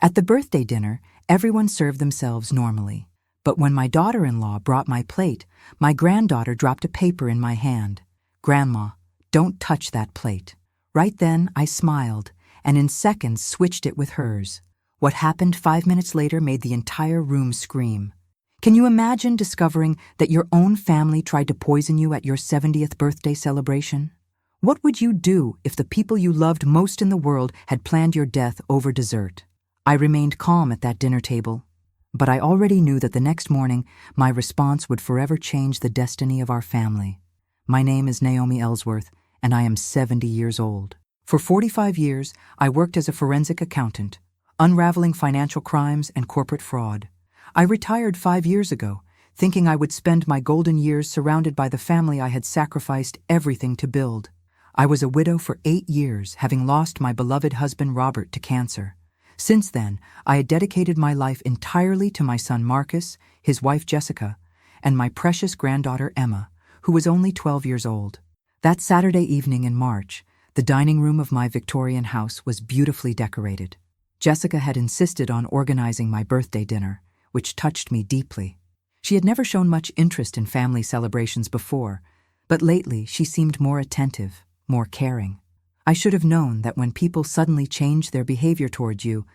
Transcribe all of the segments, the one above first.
At the birthday dinner, everyone served themselves normally. But when my daughter-in-law brought my plate, my granddaughter dropped a paper in my hand. "Grandma, don't touch that plate." Right then, I smiled, and in seconds switched it with hers. What happened 5 minutes later made the entire room scream. Can you imagine discovering that your own family tried to poison you at your 70th birthday celebration? What would you do if the people you loved most in the world had planned your death over dessert? I remained calm at that dinner table, but I already knew that the next morning my response would forever change the destiny of our family. My name is Naomi Ellsworth, and I am 70 years old. For 45 years, I worked as a forensic accountant, unraveling financial crimes and corporate fraud. I retired 5 years ago, thinking I would spend my golden years surrounded by the family I had sacrificed everything to build. I was a widow for 8 years, having lost my beloved husband Robert to cancer. Since then, I had dedicated my life entirely to my son Marcus, his wife Jessica, and my precious granddaughter Emma, who was only 12 years old. That Saturday evening in March, the dining room of my Victorian house was beautifully decorated. Jessica had insisted on organizing my birthday dinner, which touched me deeply. She had never shown much interest in family celebrations before, but lately she seemed more attentive, more caring. I should have known that when people suddenly change their behavior towards you,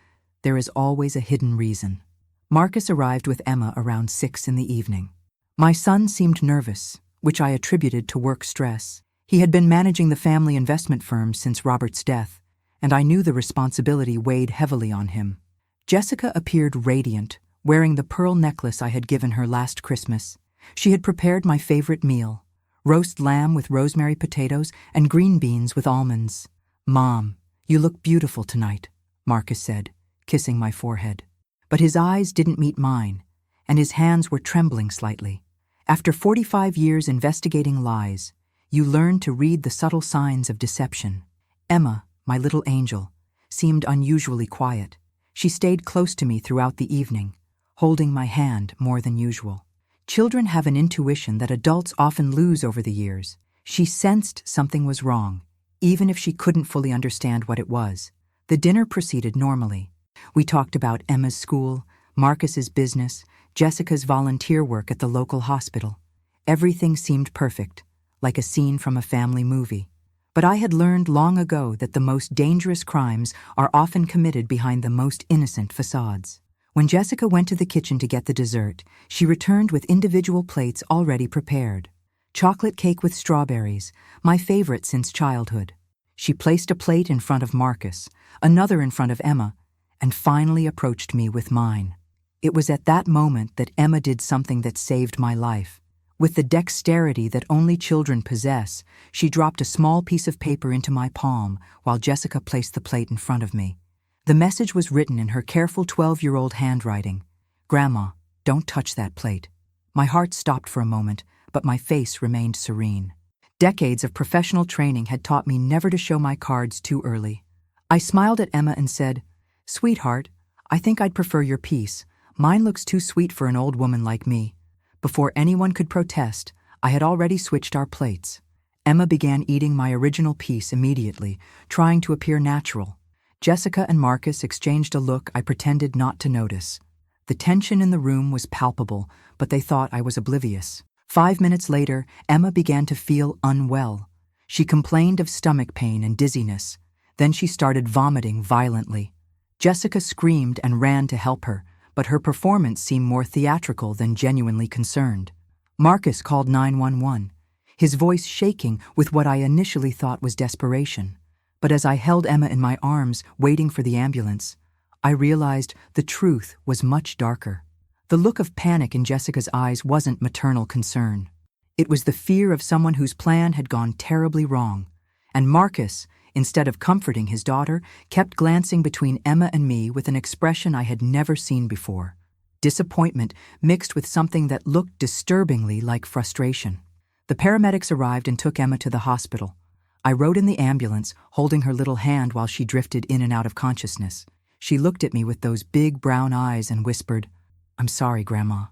there is always a hidden reason. Marcus arrived with Emma around 6 in the evening. My son seemed nervous, which I attributed to work stress. He had been managing the family investment firm since Robert's death, and I knew the responsibility weighed heavily on him. Jessica appeared radiant, wearing the pearl necklace I had given her last Christmas. She had prepared my favorite meal, roast lamb with rosemary potatoes and green beans with almonds. "Mom, you look beautiful tonight," Marcus said, kissing my forehead. But his eyes didn't meet mine, and his hands were trembling slightly. After 45 years investigating lies, you learn to read the subtle signs of deception. Emma, my little angel, seemed unusually quiet. She stayed close to me throughout the evening, holding my hand more than usual. Children have an intuition that adults often lose over the years. She sensed something was wrong, even if she couldn't fully understand what it was. The dinner proceeded normally. We talked about Emma's school, Marcus's business, Jessica's volunteer work at the local hospital. Everything seemed perfect, like a scene from a family movie. But I had learned long ago that the most dangerous crimes are often committed behind the most innocent facades. When Jessica went to the kitchen to get the dessert, she returned with individual plates already prepared. Chocolate cake with strawberries, my favorite since childhood. She placed a plate in front of Marcus, another in front of Emma, and finally approached me with mine. It was at that moment that Emma did something that saved my life. With the dexterity that only children possess, she dropped a small piece of paper into my palm while Jessica placed the plate in front of me. The message was written in her careful 12-year-old handwriting. "Grandma, don't touch that plate." My heart stopped for a moment, but my face remained serene. Decades of professional training had taught me never to show my cards too early. I smiled at Emma and said, "Sweetheart, I think I'd prefer your piece. Mine looks too sweet for an old woman like me." Before anyone could protest, I had already switched our plates. Emma began eating my original piece immediately, trying to appear natural. Jessica and Marcus exchanged a look I pretended not to notice. The tension in the room was palpable, but they thought I was oblivious. 5 minutes later, Emma began to feel unwell. She complained of stomach pain and dizziness. Then she started vomiting violently. Jessica screamed and ran to help her, but her performance seemed more theatrical than genuinely concerned. Marcus called 911, his voice shaking with what I initially thought was desperation. But as I held Emma in my arms, waiting for the ambulance, I realized the truth was much darker. The look of panic in Jessica's eyes wasn't maternal concern. It was the fear of someone whose plan had gone terribly wrong. And Marcus, instead of comforting his daughter, kept glancing between Emma and me with an expression I had never seen before. Disappointment mixed with something that looked disturbingly like frustration. The paramedics arrived and took Emma to the hospital. I rode in the ambulance, holding her little hand while she drifted in and out of consciousness. She looked at me with those big brown eyes and whispered, "I'm sorry, Grandma."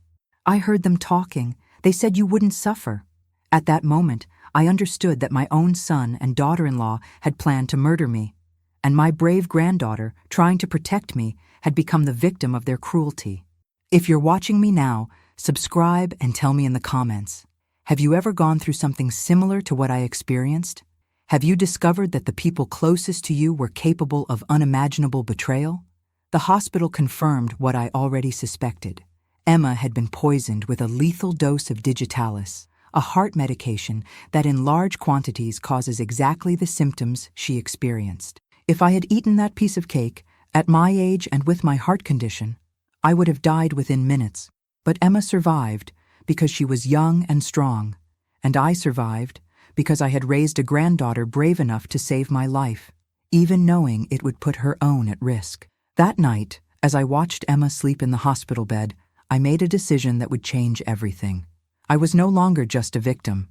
"I heard them talking. They said you wouldn't suffer." At that moment, I understood that my own son and daughter-in-law had planned to murder me, and my brave granddaughter, trying to protect me, had become the victim of their cruelty. If you're watching me now, subscribe and tell me in the comments. Have you ever gone through something similar to what I experienced? Have you discovered that the people closest to you were capable of unimaginable betrayal? The hospital confirmed what I already suspected. Emma had been poisoned with a lethal dose of digitalis, a heart medication that in large quantities causes exactly the symptoms she experienced. If I had eaten that piece of cake, at my age and with my heart condition, I would have died within minutes. But Emma survived because she was young and strong, and I survived because I had raised a granddaughter brave enough to save my life, even knowing it would put her own at risk. That night, as I watched Emma sleep in the hospital bed, I made a decision that would change everything. I was no longer just a victim.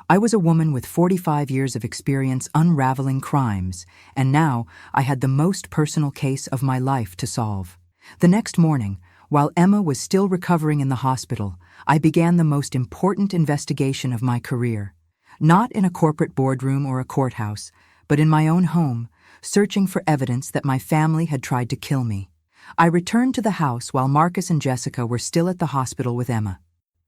I was a woman with 45 years of experience unraveling crimes, and now I had the most personal case of my life to solve. The next morning, while Emma was still recovering in the hospital, I began the most important investigation of my career. Not in a corporate boardroom or a courthouse, but in my own home, searching for evidence that my family had tried to kill me. I returned to the house while Marcus and Jessica were still at the hospital with Emma.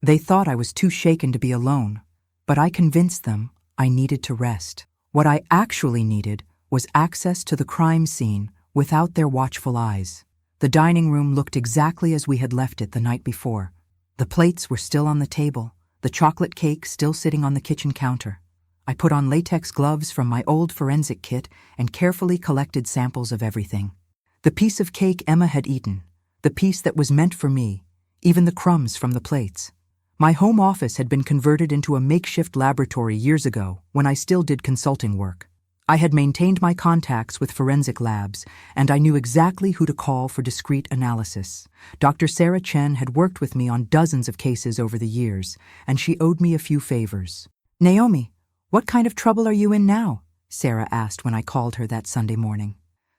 They thought I was too shaken to be alone, but I convinced them I needed to rest. What I actually needed was access to the crime scene without their watchful eyes. The dining room looked exactly as we had left it the night before. The plates were still on the table, the chocolate cake still sitting on the kitchen counter. I put on latex gloves from my old forensic kit and carefully collected samples of everything. The piece of cake Emma had eaten, the piece that was meant for me, even the crumbs from the plates. My home office had been converted into a makeshift laboratory years ago when I still did consulting work. I had maintained my contacts with forensic labs, and I knew exactly who to call for discrete analysis. Dr. Sarah Chen had worked with me on dozens of cases over the years, and she owed me a few favors. "Naomi, what kind of trouble are you in now?" Sarah asked when I called her that Sunday morning.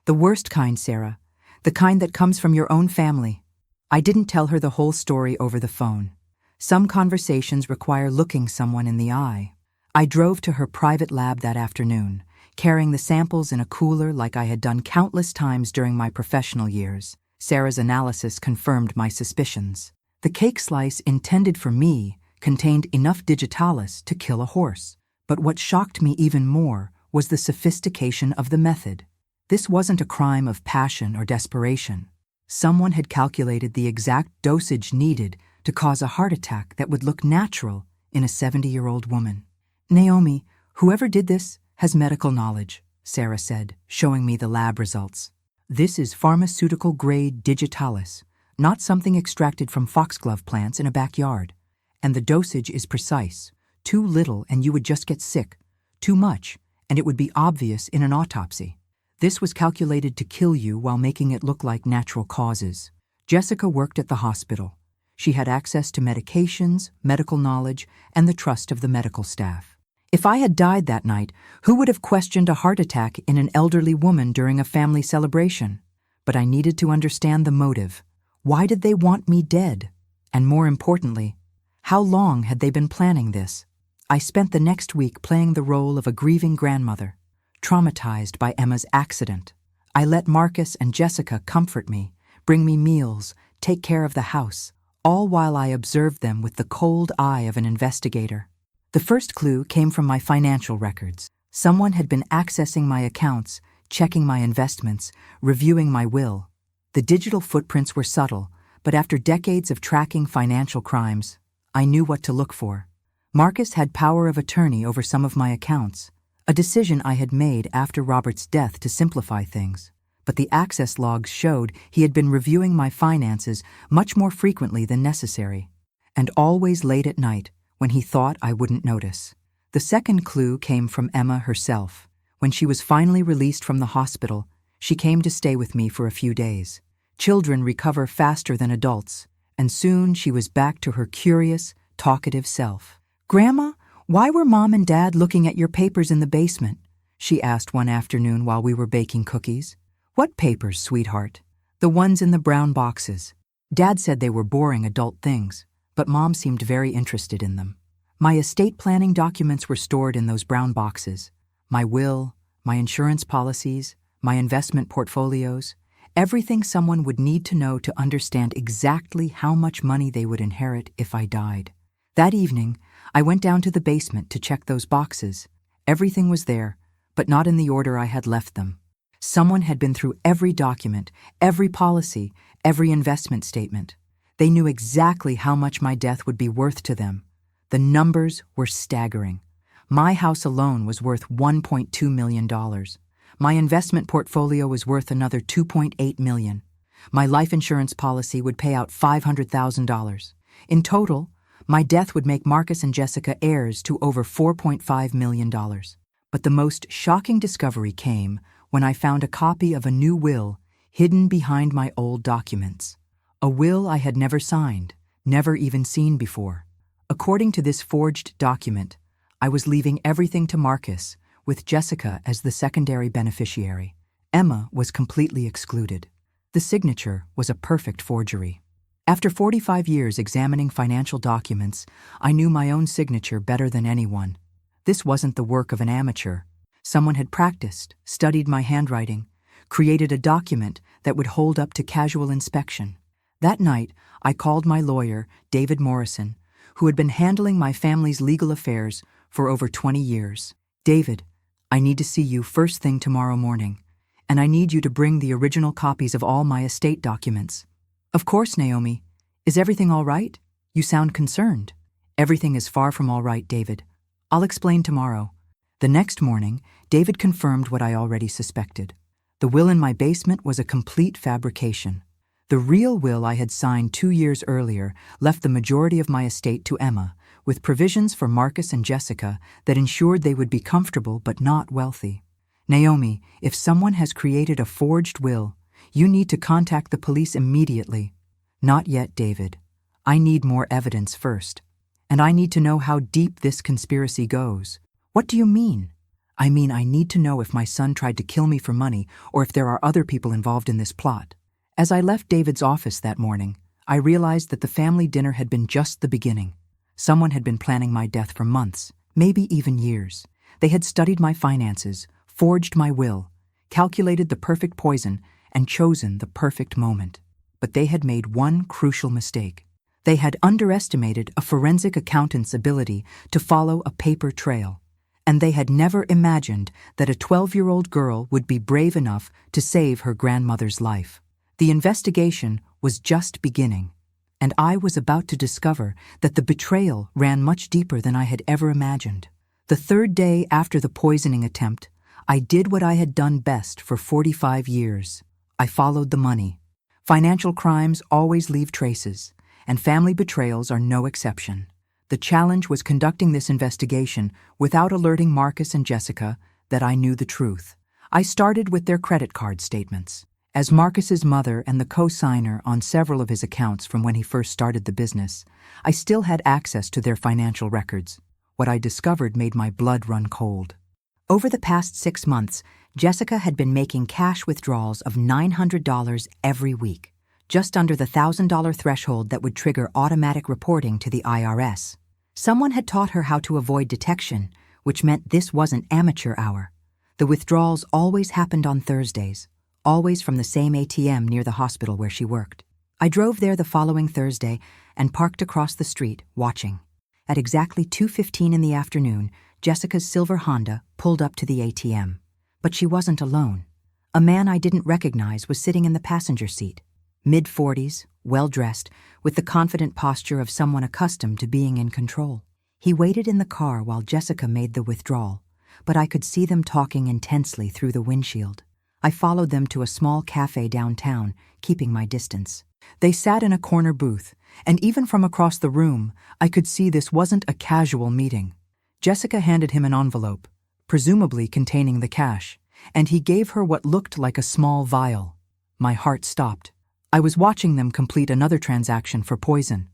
"The worst kind, Sarah. The kind that comes from your own family." I didn't tell her the whole story over the phone. Some conversations require looking someone in the eye. I drove to her private lab that afternoon, carrying the samples in a cooler like I had done countless times during my professional years. Sarah's analysis confirmed my suspicions. The cake slice intended for me contained enough digitalis to kill a horse. But what shocked me even more was the sophistication of the method. This wasn't a crime of passion or desperation. Someone had calculated the exact dosage needed to cause a heart attack that would look natural in a 70-year-old woman. "Naomi, whoever did this has medical knowledge," Sarah said, showing me the lab results. "This is pharmaceutical-grade digitalis, not something extracted from foxglove plants in a backyard. And the dosage is precise. Too little and you would just get sick. Too much, and it would be obvious in an autopsy. This was calculated to kill you while making it look like natural causes." Jessica worked at the hospital. She had access to medications, medical knowledge, and the trust of the medical staff. If I had died that night, who would have questioned a heart attack in an elderly woman during a family celebration? But I needed to understand the motive. Why did they want me dead? And more importantly, how long had they been planning this? I spent the next week playing the role of a grieving grandmother, traumatized by Emma's accident. I let Marcus and Jessica comfort me, bring me meals, take care of the house, all while I observed them with the cold eye of an investigator. The first clue came from my financial records. Someone had been accessing my accounts, checking my investments, reviewing my will. The digital footprints were subtle, but after decades of tracking financial crimes, I knew what to look for. Marcus had power of attorney over some of my accounts, a decision I had made after Robert's death to simplify things. But the access logs showed he had been reviewing my finances much more frequently than necessary, and always late at night, when he thought I wouldn't notice. The second clue came from Emma herself. When she was finally released from the hospital, she came to stay with me for a few days. Children recover faster than adults, and soon she was back to her curious, talkative self. "Grandma, why were Mom and Dad looking at your papers in the basement?" she asked one afternoon while we were baking cookies. "What papers, sweetheart?" "The ones in the brown boxes." Dad said they were boring adult things, but Mom seemed very interested in them. My estate planning documents were stored in those brown boxes. My will, my insurance policies, my investment portfolios, Everything someone would need to know to understand exactly how much money they would inherit if I died. That evening, I went down to the basement to check those boxes. Everything was there, but not in the order I had left them. Someone had been through every document, every policy, every investment statement. They knew exactly how much my death would be worth to them. The numbers were staggering. My house alone was worth $1.2 million. My investment portfolio was worth another $2.8 million. My life insurance policy would pay out $500,000. In total, my death would make Marcus and Jessica heirs to over $4.5 million. But the most shocking discovery came when I found a copy of a new will hidden behind my old documents. A will I had never signed, never even seen before. According to this forged document, I was leaving everything to Marcus, with Jessica as the secondary beneficiary. Emma was completely excluded. The signature was a perfect forgery. After 45 years examining financial documents, I knew my own signature better than anyone. This wasn't the work of an amateur. Someone had practiced, studied my handwriting, created a document that would hold up to casual inspection. That night, I called my lawyer, David Morrison, who had been handling my family's legal affairs for over 20 years. David, I need to see you first thing tomorrow morning, and I need you to bring the original copies of all my estate documents. Of course, Naomi. Is everything all right? You sound concerned. Everything is far from all right, David. I'll explain tomorrow. The next morning, David confirmed what I already suspected. The will in my basement was a complete fabrication. The real will I had signed 2 years earlier left the majority of my estate to Emma, with provisions for Marcus and Jessica that ensured they would be comfortable but not wealthy. Naomi, if someone has created a forged will, you need to contact the police immediately. Not yet, David. I need more evidence first. And I need to know how deep this conspiracy goes. What do you mean? I mean, I need to know if my son tried to kill me for money or if there are other people involved in this plot. As I left David's office that morning, I realized that the family dinner had been just the beginning. Someone had been planning my death for months, maybe even years. They had studied my finances, forged my will, calculated the perfect poison, and chosen the perfect moment. But they had made one crucial mistake. They had underestimated a forensic accountant's ability to follow a paper trail. And they had never imagined that a 12-year-old girl would be brave enough to save her grandmother's life. The investigation was just beginning, and I was about to discover that the betrayal ran much deeper than I had ever imagined. The third day after the poisoning attempt, I did what I had done best for 45 years. I followed the money. Financial crimes always leave traces, and family betrayals are no exception. The challenge was conducting this investigation without alerting Marcus and Jessica that I knew the truth. I started with their credit card statements. As Marcus's mother and the co-signer on several of his accounts from when he first started the business, I still had access to their financial records. What I discovered made my blood run cold. Over the past 6 months, Jessica had been making cash withdrawals of $900 every week, just under the $1,000 threshold that would trigger automatic reporting to the IRS. Someone had taught her how to avoid detection, which meant this wasn't amateur hour. The withdrawals always happened on Thursdays, always from the same ATM near the hospital where she worked. I drove there the following Thursday and parked across the street, watching. At exactly 2:15 in the afternoon, Jessica's silver Honda pulled up to the ATM. But she wasn't alone. A man I didn't recognize was sitting in the passenger seat, mid-40s, well-dressed, with the confident posture of someone accustomed to being in control. He waited in the car while Jessica made the withdrawal, but I could see them talking intensely through the windshield. I followed them to a small cafe downtown, keeping my distance. They sat in a corner booth, and even from across the room, I could see this wasn't a casual meeting. Jessica handed him an envelope, presumably containing the cash, and he gave her what looked like a small vial. My heart stopped. I was watching them complete another transaction for poison.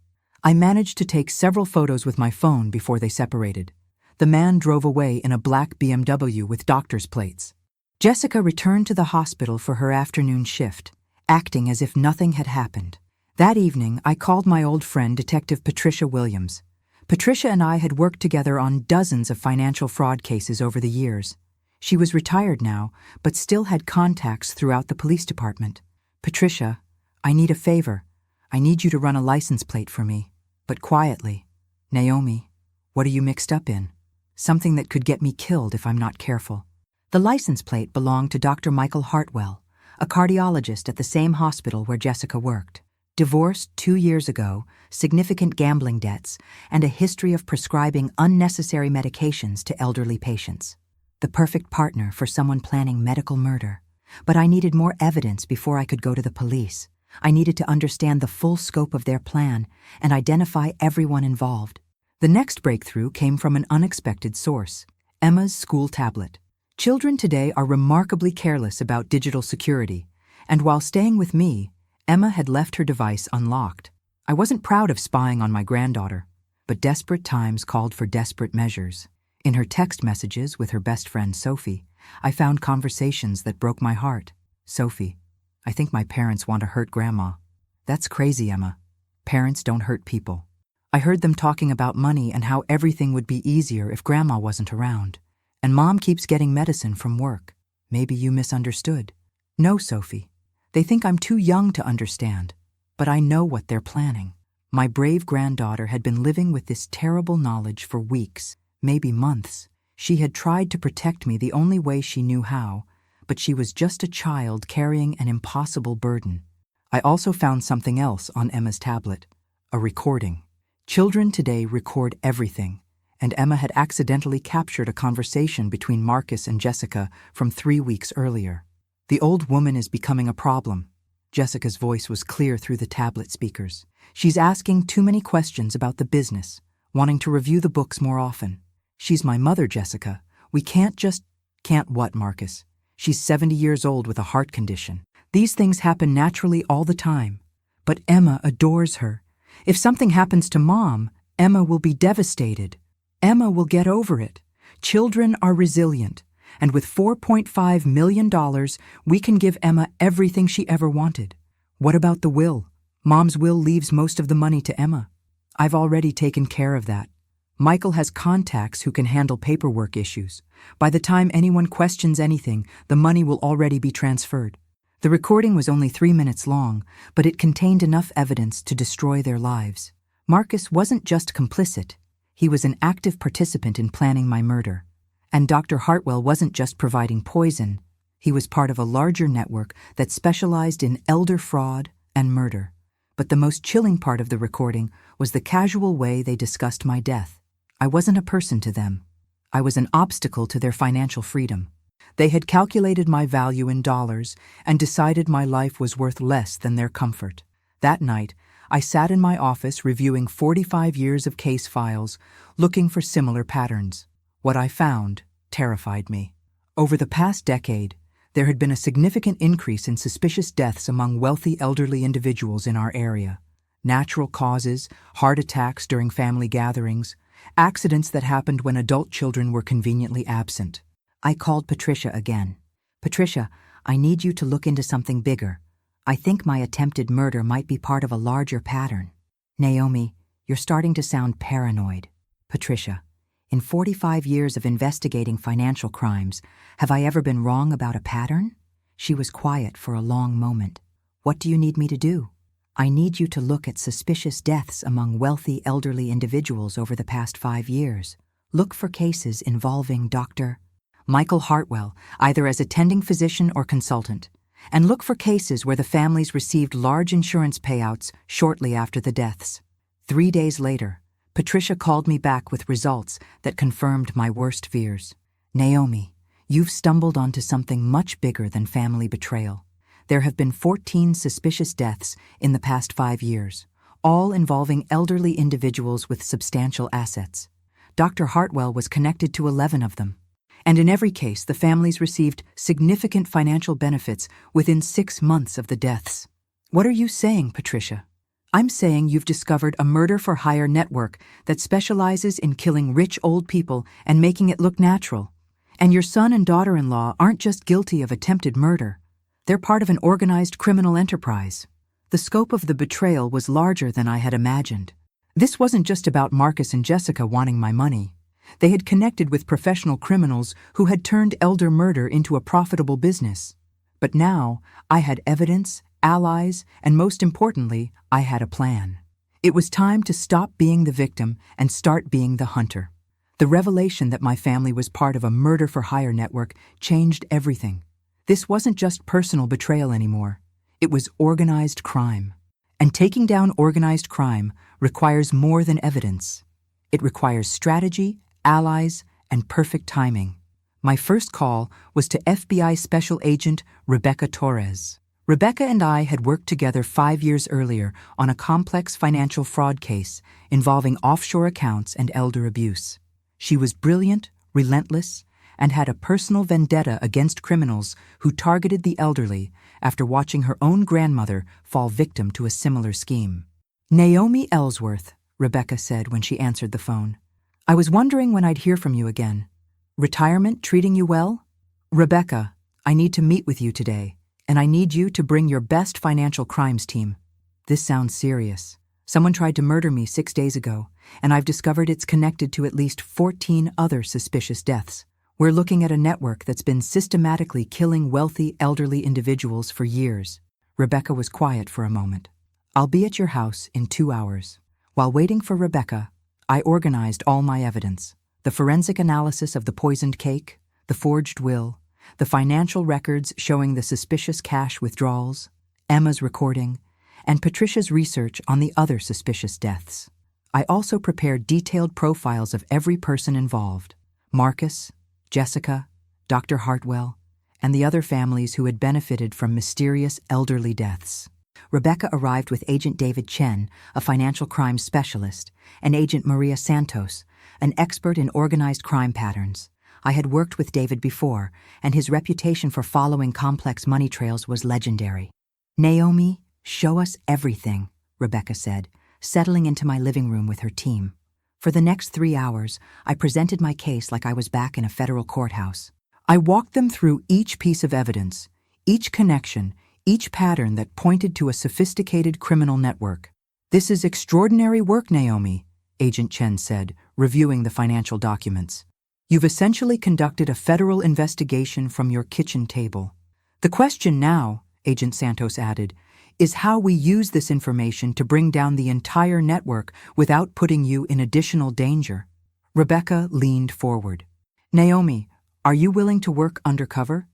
I managed to take several photos with my phone before they separated. The man drove away in a black BMW with doctor's plates. Jessica returned to the hospital for her afternoon shift, acting as if nothing had happened. That evening, I called my old friend, Detective Patricia Williams. Patricia and I had worked together on dozens of financial fraud cases over the years. She was retired now, but still had contacts throughout the police department. Patricia, I need a favor. I need you to run a license plate for me, but quietly. Naomi, what are you mixed up in? Something that could get me killed if I'm not careful. The license plate belonged to Dr. Michael Hartwell, a cardiologist at the same hospital where Jessica worked. Divorced 2 years ago, significant gambling debts, and a history of prescribing unnecessary medications to elderly patients. The perfect partner for someone planning medical murder. But I needed more evidence before I could go to the police. I needed to understand the full scope of their plan and identify everyone involved. The next breakthrough came from an unexpected source: Emma's school tablet. Children today are remarkably careless about digital security, and while staying with me, Emma had left her device unlocked. I wasn't proud of spying on my granddaughter, but desperate times called for desperate measures. In her text messages with her best friend Sophie, I found conversations that broke my heart. Sophie, I think my parents want to hurt Grandma. That's crazy, Emma. Parents don't hurt people. I heard them talking about money and how everything would be easier if Grandma wasn't around. And Mom keeps getting medicine from work. Maybe you misunderstood. No, Sophie. They think I'm too young to understand. But I know what they're planning. My brave granddaughter had been living with this terrible knowledge for weeks, maybe months. She had tried to protect me the only way she knew how, but she was just a child carrying an impossible burden. I also found something else on Emma's tablet: a recording. Children today record everything, and Emma had accidentally captured a conversation between Marcus and Jessica from 3 weeks earlier. The old woman is becoming a problem. Jessica's voice was clear through the tablet speakers. She's asking too many questions about the business, wanting to review the books more often. She's my mother, Jessica. We can't just... Can't what, Marcus? She's 70 years old with a heart condition. These things happen naturally all the time. But Emma adores her. If something happens to Mom, Emma will be devastated. Emma will get over it. Children are resilient. And with $4.5 million, we can give Emma everything she ever wanted. What about the will? Mom's will leaves most of the money to Emma. I've already taken care of that. Michael has contacts who can handle paperwork issues. By the time anyone questions anything, the money will already be transferred. The recording was only 3 minutes long, but it contained enough evidence to destroy their lives. Marcus wasn't just complicit. He was an active participant in planning my murder. And Dr. Hartwell wasn't just providing poison. He was part of a larger network that specialized in elder fraud and murder. But the most chilling part of the recording was the casual way they discussed my death. I wasn't a person to them. I was an obstacle to their financial freedom. They had calculated my value in dollars and decided my life was worth less than their comfort. That night, I sat in my office reviewing 45 years of case files, looking for similar patterns. What I found terrified me. Over the past decade, there had been a significant increase in suspicious deaths among wealthy elderly individuals in our area. Natural causes, heart attacks during family gatherings, accidents that happened when adult children were conveniently absent. I called Patricia again. Patricia, I need you to look into something bigger. I think my attempted murder might be part of a larger pattern. Naomi, you're starting to sound paranoid. Patricia, in 45 years of investigating financial crimes, have I ever been wrong about a pattern? She was quiet for a long moment. What do you need me to do? I need you to look at suspicious deaths among wealthy elderly individuals over the past 5 years. Look for cases involving Dr. Michael Hartwell, either as attending physician or consultant. And look for cases where the families received large insurance payouts shortly after the deaths. 3 days later, Patricia called me back with results that confirmed my worst fears. Naomi, you've stumbled onto something much bigger than family betrayal. There have been 14 suspicious deaths in the past 5 years, all involving elderly individuals with substantial assets. Dr. Hartwell was connected to 11 of them. And in every case, the families received significant financial benefits within 6 months of the deaths. What are you saying, Patricia? I'm saying you've discovered a murder-for-hire network that specializes in killing rich old people and making it look natural. And your son and daughter-in-law aren't just guilty of attempted murder. They're part of an organized criminal enterprise. The scope of the betrayal was larger than I had imagined. This wasn't just about Marcus and Jessica wanting my money. They had connected with professional criminals who had turned elder murder into a profitable business. But now, I had evidence allies, and most importantly, I had a plan. It was time to stop being the victim and start being the hunter. The revelation that my family was part of a murder-for-hire network changed everything. This wasn't just personal betrayal anymore. It was organized crime. And taking down organized crime requires more than evidence. It requires strategy, allies, and perfect timing. My first call was to FBI Special Agent Rebecca Torres. Rebecca and I had worked together 5 years earlier on a complex financial fraud case involving offshore accounts and elder abuse. She was brilliant, relentless, and had a personal vendetta against criminals who targeted the elderly after watching her own grandmother fall victim to a similar scheme. "Naomi Ellsworth," Rebecca said when she answered the phone. "I was wondering when I'd hear from you again. Retirement treating you well? Rebecca, I need to meet with you today, and I need you to bring your best financial crimes team. This sounds serious. Someone tried to murder me 6 days ago, and I've discovered it's connected to at least 14 other suspicious deaths. We're looking at a network that's been systematically killing wealthy, elderly individuals for years." Rebecca was quiet for a moment. "I'll be at your house in 2 hours." While waiting for Rebecca, I organized all my evidence: the forensic analysis of the poisoned cake, the forged will, the financial records showing the suspicious cash withdrawals, Emma's recording, and Patricia's research on the other suspicious deaths. I also prepared detailed profiles of every person involved: Marcus, Jessica, Dr. Hartwell, and the other families who had benefited from mysterious elderly deaths. Rebecca arrived with Agent David Chen, a financial crimes specialist, and Agent Maria Santos, an expert in organized crime patterns. I had worked with David before, and his reputation for following complex money trails was legendary. "Naomi, show us everything," Rebecca said, settling into my living room with her team. For the next 3 hours, I presented my case like I was back in a federal courthouse. I walked them through each piece of evidence, each connection, each pattern that pointed to a sophisticated criminal network. "This is extraordinary work, Naomi," Agent Chen said, reviewing the financial documents. "You've essentially conducted a federal investigation from your kitchen table. The question now," Agent Santos added, "is how we use this information to bring down the entire network without putting you in additional danger." Rebecca leaned forward. "Naomi, are you willing to work undercover?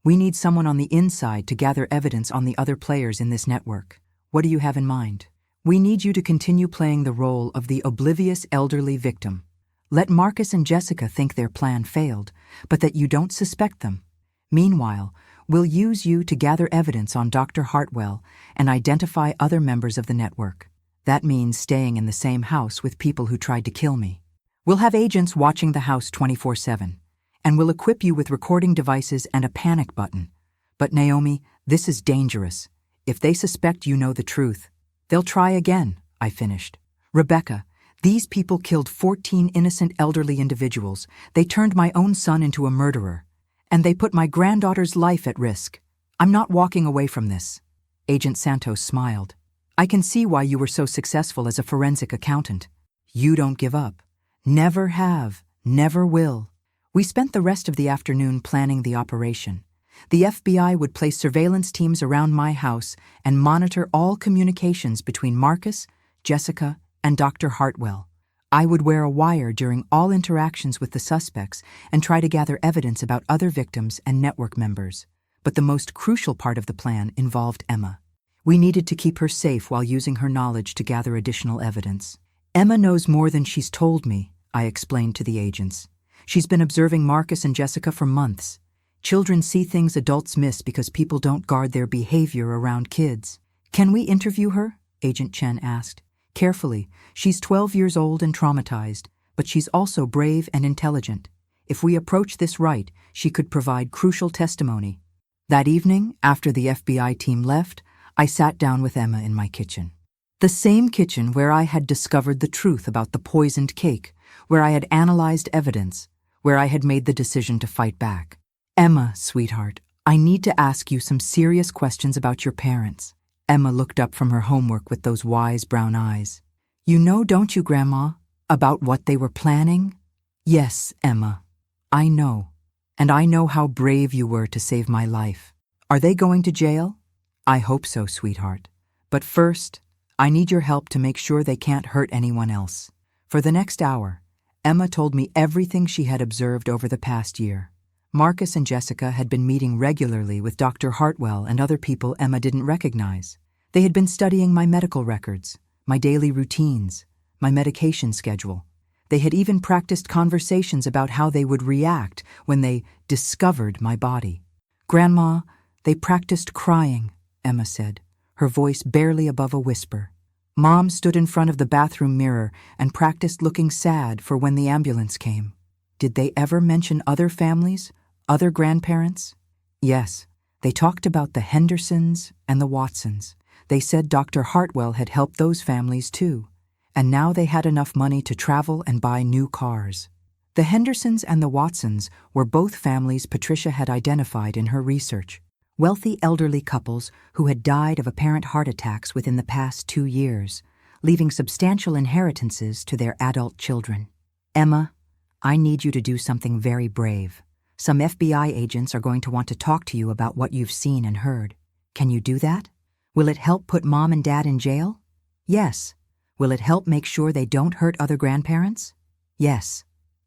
We need someone on the inside to gather evidence on the other players in this network. What do you have in mind?" "We need you to continue playing the role of the oblivious elderly victim. Let Marcus and Jessica think their plan failed, but that you don't suspect them. Meanwhile, we'll use you to gather evidence on Dr. Hartwell and identify other members of the network. That means staying in the same house with people who tried to kill me. We'll have agents watching the house 24/7, and we'll equip you with recording devices and a panic button. But Naomi, this is dangerous. If they suspect you know the truth, they'll try again," I finished. "Rebecca, these people killed 14 innocent elderly individuals. They turned my own son into a murderer. And they put my granddaughter's life at risk. I'm not walking away from this." Agent Santos smiled. "I can see why you were so successful as a forensic accountant. You don't give up. Never have, never will." We spent the rest of the afternoon planning the operation. The FBI would place surveillance teams around my house and monitor all communications between Marcus, Jessica, and Dr. Hartwell. I would wear a wire during all interactions with the suspects and try to gather evidence about other victims and network members. But the most crucial part of the plan involved Emma. We needed to keep her safe while using her knowledge to gather additional evidence. "Emma knows more than she's told me," I explained to the agents. "She's been observing Marcus and Jessica for months. Children see things adults miss because people don't guard their behavior around kids." "Can we interview her?" Agent Chen asked. "Carefully. She's 12 years old and traumatized, but she's also brave and intelligent. If we approach this right, she could provide crucial testimony." That evening, after the FBI team left, I sat down with Emma in my kitchen. The same kitchen where I had discovered the truth about the poisoned cake, where I had analyzed evidence, where I had made the decision to fight back. "Emma, sweetheart, I need to ask you some serious questions about your parents." Emma looked up from her homework with those wise brown eyes. "You know, don't you, Grandma, about what they were planning?" "Yes, Emma, I know. And I know how brave you were to save my life. Are they going to jail?" I hope so, sweetheart. But first, I need your help to make sure they can't hurt anyone else. For the next hour, Emma told me everything she had observed over the past year. Marcus and Jessica had been meeting regularly with Dr. Hartwell and other people Emma didn't recognize. They had been studying my medical records, my daily routines, my medication schedule. They had even practiced conversations about how they would react when they discovered my body. "Grandma, they practiced crying," Emma said, her voice barely above a whisper. "Mom stood in front of the bathroom mirror and practiced looking sad for when the ambulance came." "Did they ever mention other families, other grandparents?" "Yes. They talked about the Hendersons and the Watsons. They said Dr. Hartwell had helped those families too, and now they had enough money to travel and buy new cars." The Hendersons and the Watsons were both families Patricia had identified in her research. Wealthy elderly couples who had died of apparent heart attacks within the past 2 years, leaving substantial inheritances to their adult children. "Emma, I need you to do something very brave. Some FBI agents are going to want to talk to you about what you've seen and heard. Can you do that? Will it help put Mom and Dad in jail?" "Yes." "Will it help make sure they don't hurt other grandparents?" "Yes."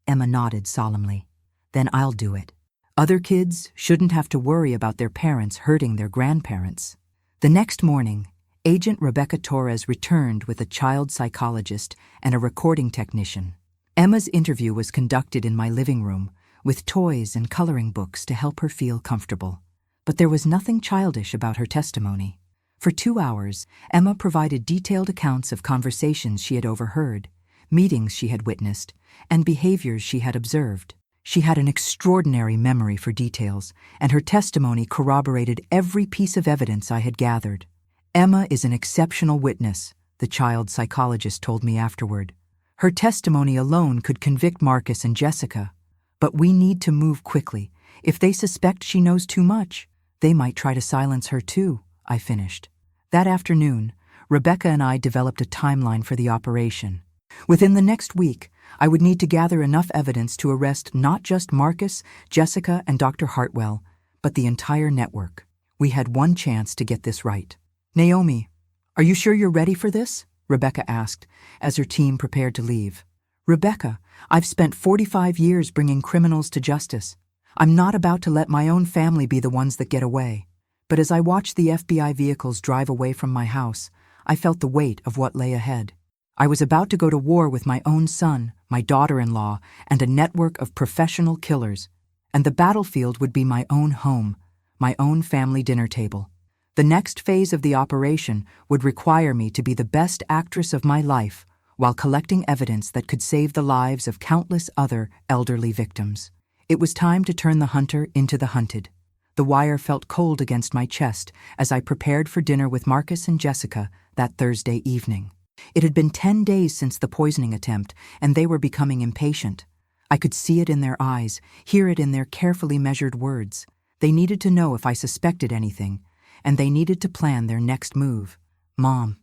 Emma nodded solemnly. "Then I'll do it. Other kids shouldn't have to worry about their parents hurting their grandparents." The next morning, Agent Rebecca Torres returned with a child psychologist and a recording technician. Emma's interview was conducted in my living room, with toys and coloring books to help her feel comfortable. But there was nothing childish about her testimony. For 2 hours, Emma provided detailed accounts of conversations she had overheard, meetings she had witnessed, and behaviors she had observed. She had an extraordinary memory for details, and her testimony corroborated every piece of evidence I had gathered. "Emma is an exceptional witness," the child psychologist told me afterward. "Her testimony alone could convict Marcus and Jessica. But we need to move quickly. If they suspect she knows too much, they might try to silence her too," I finished. That afternoon, Rebecca and I developed a timeline for the operation. Within the next week, I would need to gather enough evidence to arrest not just Marcus, Jessica, and Dr. Hartwell, but the entire network. We had one chance to get this right. "Naomi, are you sure you're ready for this?" Rebecca asked, as her team prepared to leave. "Rebecca, I've spent 45 years bringing criminals to justice. I'm not about to let my own family be the ones that get away." But as I watched the FBI vehicles drive away from my house, I felt the weight of what lay ahead. I was about to go to war with my own son, my daughter-in-law, and a network of professional killers, and the battlefield would be my own home, my own family dinner table. The next phase of the operation would require me to be the best actress of my life while collecting evidence that could save the lives of countless other elderly victims. It was time to turn the hunter into the hunted. The wire felt cold against my chest as I prepared for dinner with Marcus and Jessica that Thursday evening. It had been 10 days since the poisoning attempt, and they were becoming impatient. I could see it in their eyes, hear it in their carefully measured words. They needed to know if I suspected anything, and they needed to plan their next move. "Mom,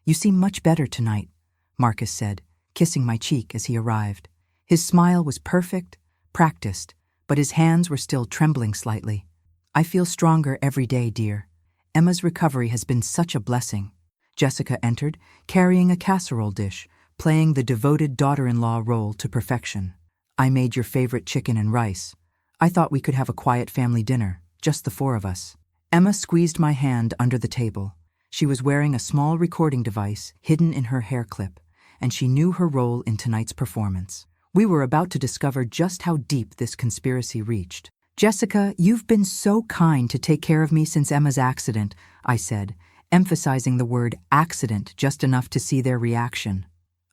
you seem much better tonight," Marcus said, kissing my cheek as he arrived. His smile was perfect, practiced, but his hands were still trembling slightly. "I feel stronger every day, dear. Emma's recovery has been such a blessing." Jessica entered, carrying a casserole dish, playing the devoted daughter-in-law role to perfection. "I made your favorite chicken and rice. I thought we could have a quiet family dinner, just the 4 of us." Emma squeezed my hand under the table. She was wearing a small recording device hidden in her hair clip, and she knew her role in tonight's performance. We were about to discover just how deep this conspiracy reached. "Jessica, you've been so kind to take care of me since Emma's accident," I said, emphasizing the word accident just enough to see their reaction.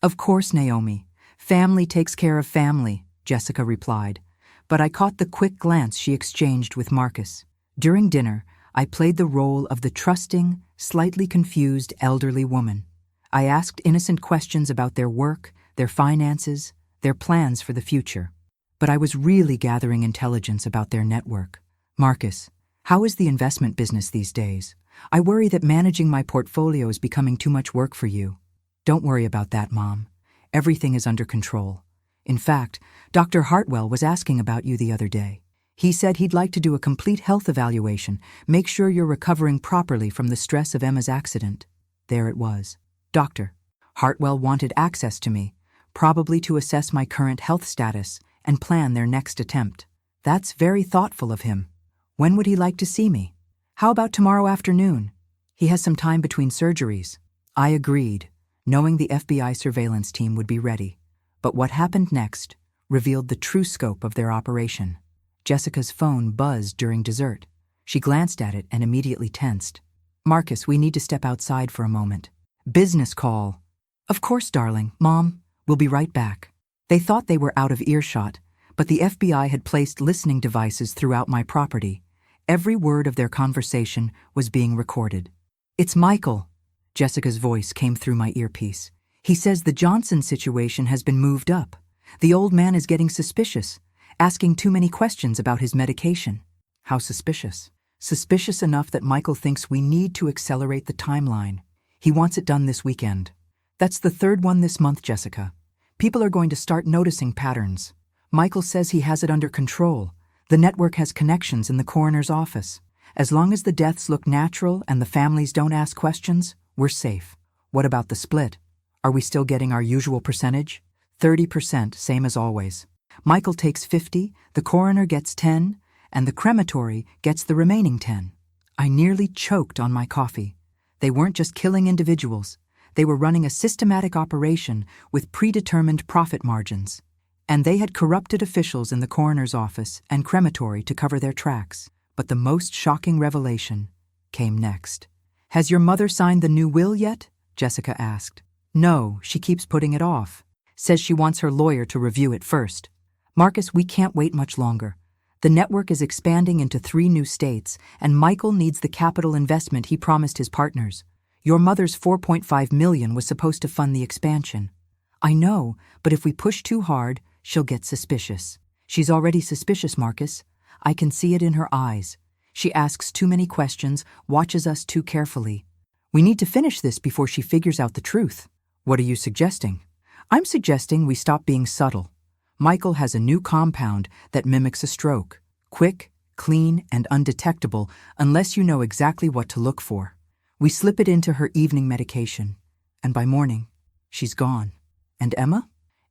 "Of course, Naomi. Family takes care of family," Jessica replied, but I caught the quick glance she exchanged with Marcus. During dinner, I played the role of the trusting, slightly confused elderly woman. I asked innocent questions about their work, their finances, their plans for the future. But I was really gathering intelligence about their network. "Marcus, how is the investment business these days? I worry that managing my portfolio is becoming too much work for you." "Don't worry about that, Mom. Everything is under control. In fact, Dr. Hartwell was asking about you the other day. He said he'd like to do a complete health evaluation, make sure you're recovering properly from the stress of Emma's accident. There it was. Dr. Hartwell wanted access to me, probably to assess my current health status and plan their next attempt. That's very thoughtful of him. When would he like to see me? How about tomorrow afternoon? He has some time between surgeries. I agreed, knowing the FBI surveillance team would be ready. But what happened next revealed the true scope of their operation. Jessica's phone buzzed during dessert. She glanced at it and immediately tensed. Marcus, we need to step outside for a moment. Business call. Of course, darling. Mom, we'll be right back. They thought they were out of earshot, but the FBI had placed listening devices throughout my property. Every word of their conversation was being recorded. It's Michael. Jessica's voice came through my earpiece. He says the Johnson situation has been moved up. The old man is getting suspicious, asking too many questions about his medication. How suspicious? Suspicious enough that Michael thinks we need to accelerate the timeline. He wants it done this weekend. That's the third one this month, Jessica. People are going to start noticing patterns. Michael says he has it under control. The network has connections in the coroner's office. As long as the deaths look natural and the families don't ask questions, we're safe. What about the split? Are we still getting our usual percentage? 30%, same as always. Michael takes 50, the coroner gets 10, and the crematory gets the remaining 10. I nearly choked on my coffee. They weren't just killing individuals. They were running a systematic operation with predetermined profit margins. And they had corrupted officials in the coroner's office and crematory to cover their tracks. But the most shocking revelation came next. Has your mother signed the new will yet? Jessica asked. No, she keeps putting it off. Says she wants her lawyer to review it first. Marcus, we can't wait much longer. The network is expanding into 3 new states, and Michael needs the capital investment he promised his partners. Your mother's $4.5 million was supposed to fund the expansion. I know, but if we push too hard, she'll get suspicious. She's already suspicious, Marcus. I can see it in her eyes. She asks too many questions, watches us too carefully. We need to finish this before she figures out the truth. What are you suggesting? I'm suggesting we stop being subtle. Michael has a new compound that mimics a stroke. Quick, clean, and undetectable unless you know exactly what to look for. We slip it into her evening medication, and by morning, she's gone. And Emma?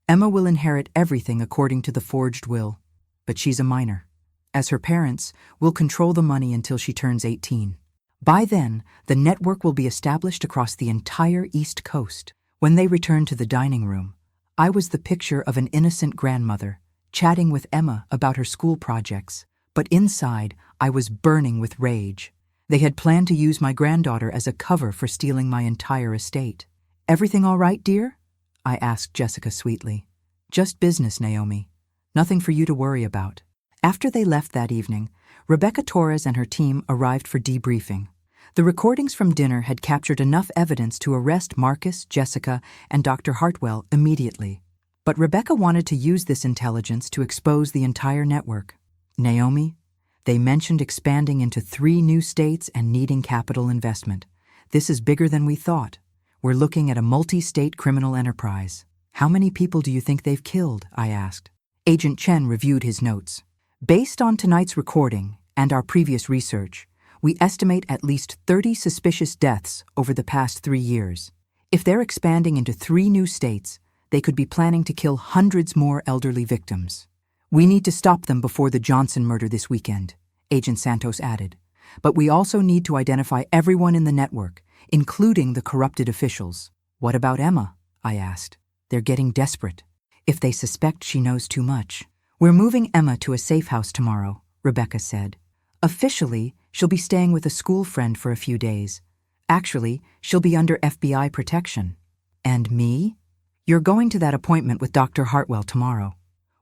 Emma will inherit everything according to the forged will, but she's a minor. As her parents, we'll control the money until she turns 18. By then, the network will be established across the entire East Coast. When they returned to the dining room, I was the picture of an innocent grandmother, chatting with Emma about her school projects, but inside, I was burning with rage. They had planned to use my granddaughter as a cover for stealing my entire estate. Everything all right, dear? I asked Jessica sweetly. Just business, Naomi. Nothing for you to worry about. After they left that evening, Rebecca Torres and her team arrived for debriefing. The recordings from dinner had captured enough evidence to arrest Marcus, Jessica, and Dr. Hartwell immediately. But Rebecca wanted to use this intelligence to expose the entire network. Naomi, they mentioned expanding into 3 new states and needing capital investment. This is bigger than we thought. We're looking at a multi-state criminal enterprise. How many people do you think they've killed? I asked. Agent Chen reviewed his notes. Based on tonight's recording and our previous research, we estimate at least 30 suspicious deaths over the past 3 years. If they're expanding into 3 new states, they could be planning to kill hundreds more elderly victims. We need to stop them before the Johnson murder this weekend, Agent Santos added. But we also need to identify everyone in the network, including the corrupted officials. What about Emma? I asked. They're getting desperate. If they suspect she knows too much. We're moving Emma to a safe house tomorrow, Rebecca said. Officially, she'll be staying with a school friend for a few days. Actually, she'll be under FBI protection. And me? You're going to that appointment with Dr. Hartwell tomorrow.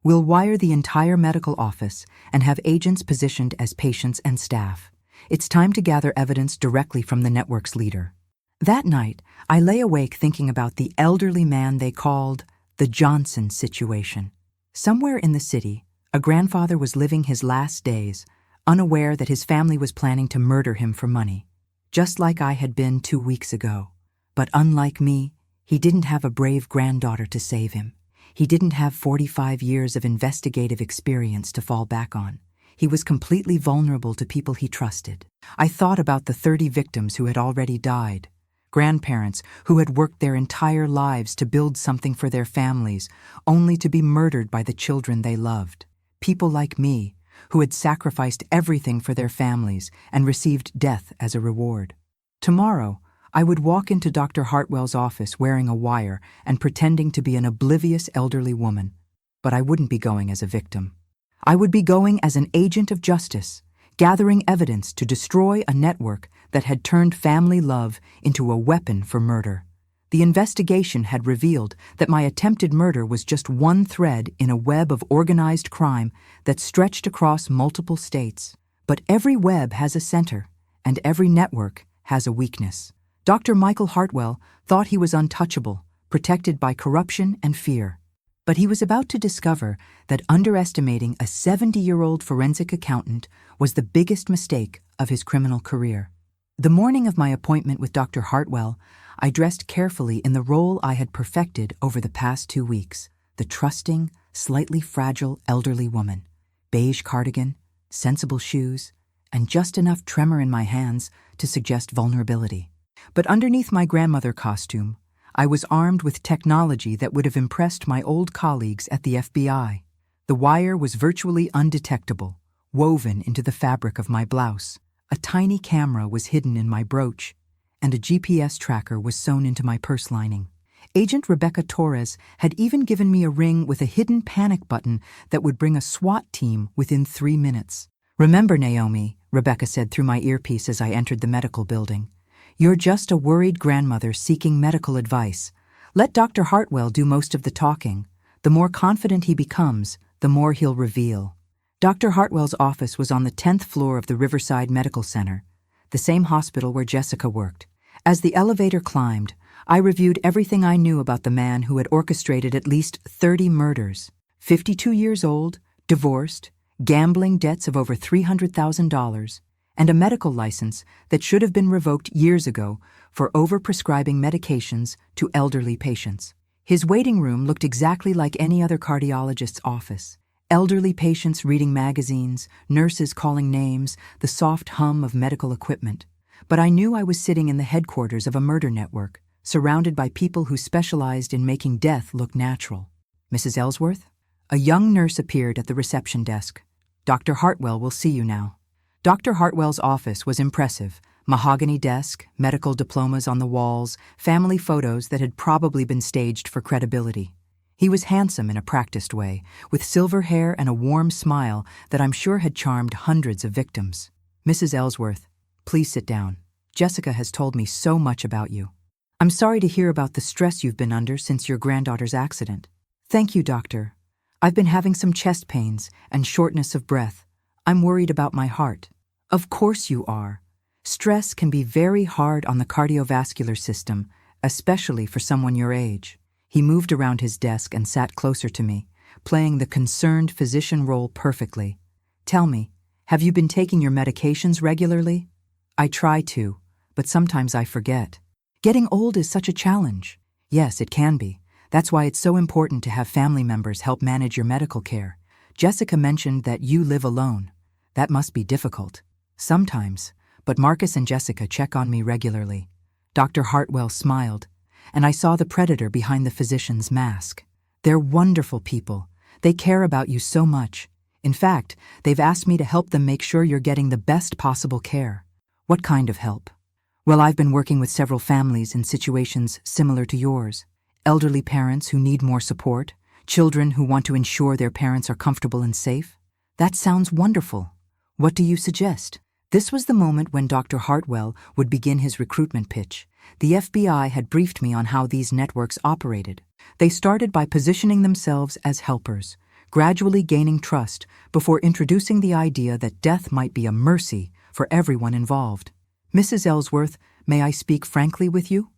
We'll wire the entire medical office and have agents positioned as patients and staff. It's time to gather evidence directly from the network's leader. That night, I lay awake thinking about the elderly man they called the Johnson situation. Somewhere in the city, a grandfather was living his last days, unaware that his family was planning to murder him for money, just like I had been 2 weeks ago. But unlike me, he didn't have a brave granddaughter to save him. He didn't have 45 years of investigative experience to fall back on. He was completely vulnerable to people he trusted. I thought about the 30 victims who had already died, grandparents who had worked their entire lives to build something for their families, only to be murdered by the children they loved. People like me, who had sacrificed everything for their families and received death as a reward. Tomorrow, I would walk into Dr. Hartwell's office wearing a wire and pretending to be an oblivious elderly woman. But I wouldn't be going as a victim. I would be going as an agent of justice, gathering evidence to destroy a network that had turned family love into a weapon for murder. The investigation had revealed that my attempted murder was just one thread in a web of organized crime that stretched across multiple states. But every web has a center, and every network has a weakness. Dr. Michael Hartwell thought he was untouchable, protected by corruption and fear. But he was about to discover that underestimating a 70-year-old forensic accountant was the biggest mistake of his criminal career. The morning of my appointment with Dr. Hartwell, I dressed carefully in the role I had perfected over the past 2 weeks, the trusting, slightly fragile elderly woman. Beige cardigan, sensible shoes, and just enough tremor in my hands to suggest vulnerability. But underneath my grandmother costume, I was armed with technology that would have impressed my old colleagues at the FBI. The wire was virtually undetectable, woven into the fabric of my blouse. A tiny camera was hidden in my brooch, and a GPS tracker was sewn into my purse lining. Agent Rebecca Torres had even given me a ring with a hidden panic button that would bring a SWAT team within 3 minutes. "Remember, Naomi," Rebecca said through my earpiece as I entered the medical building, "you're just a worried grandmother seeking medical advice. Let Dr. Hartwell do most of the talking. The more confident he becomes, the more he'll reveal." Dr. Hartwell's office was on the 10th floor of the Riverside Medical Center, the same hospital where Jessica worked. As the elevator climbed, I reviewed everything I knew about the man who had orchestrated at least 30 murders. 52 years old, divorced, gambling debts of over $300,000, and a medical license that should have been revoked years ago for overprescribing medications to elderly patients. His waiting room looked exactly like any other cardiologist's office. Elderly patients reading magazines, nurses calling names, the soft hum of medical equipment. But I knew I was sitting in the headquarters of a murder network, surrounded by people who specialized in making death look natural. "Mrs. Ellsworth?" A young nurse appeared at the reception desk. "Dr. Hartwell will see you now." Dr. Hartwell's office was impressive. Mahogany desk, medical diplomas on the walls, family photos that had probably been staged for credibility. He was handsome in a practiced way, with silver hair and a warm smile that I'm sure had charmed hundreds of victims. "Mrs. Ellsworth, please sit down. Jessica has told me so much about you. I'm sorry to hear about the stress you've been under since your granddaughter's accident." "Thank you, doctor. I've been having some chest pains and shortness of breath. I'm worried about my heart." "Of course you are. Stress can be very hard on the cardiovascular system, especially for someone your age." He moved around his desk and sat closer to me, playing the concerned physician role perfectly. "Tell me, have you been taking your medications regularly?" "I try to, but sometimes I forget. Getting old is such a challenge." "Yes, it can be. That's why it's so important to have family members help manage your medical care. Jessica mentioned that you live alone. That must be difficult." "Sometimes, but Marcus and Jessica check on me regularly." Dr. Hartwell smiled, and I saw the predator behind the physician's mask. "They're wonderful people. They care about you so much. In fact, they've asked me to help them make sure you're getting the best possible care." "What kind of help?" "Well, I've been working with several families in situations similar to yours. Elderly parents who need more support, children who want to ensure their parents are comfortable and safe." "That sounds wonderful. What do you suggest?" This was the moment when Dr. Hartwell would begin his recruitment pitch. The FBI had briefed me on how these networks operated. They started by positioning themselves as helpers, gradually gaining trust before introducing the idea that death might be a mercy for everyone involved. "Mrs. Ellsworth, may I speak frankly with you?"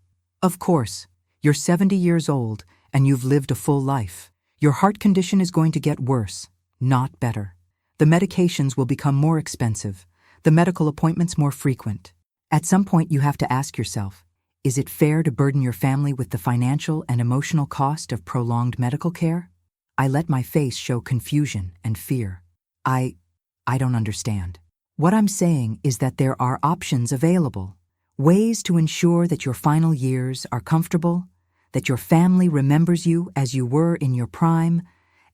"Of course. You're 70 years old, and you've lived a full life. Your heart condition is going to get worse, not better. The medications will become more expensive, the medical appointments more frequent. At some point you have to ask yourself, is it fair to burden your family with the financial and emotional cost of prolonged medical care?" I let my face show confusion and fear. I I don't understand. What I'm saying is that there are options available, ways to ensure that your final years are comfortable, that your family remembers you as you were in your prime,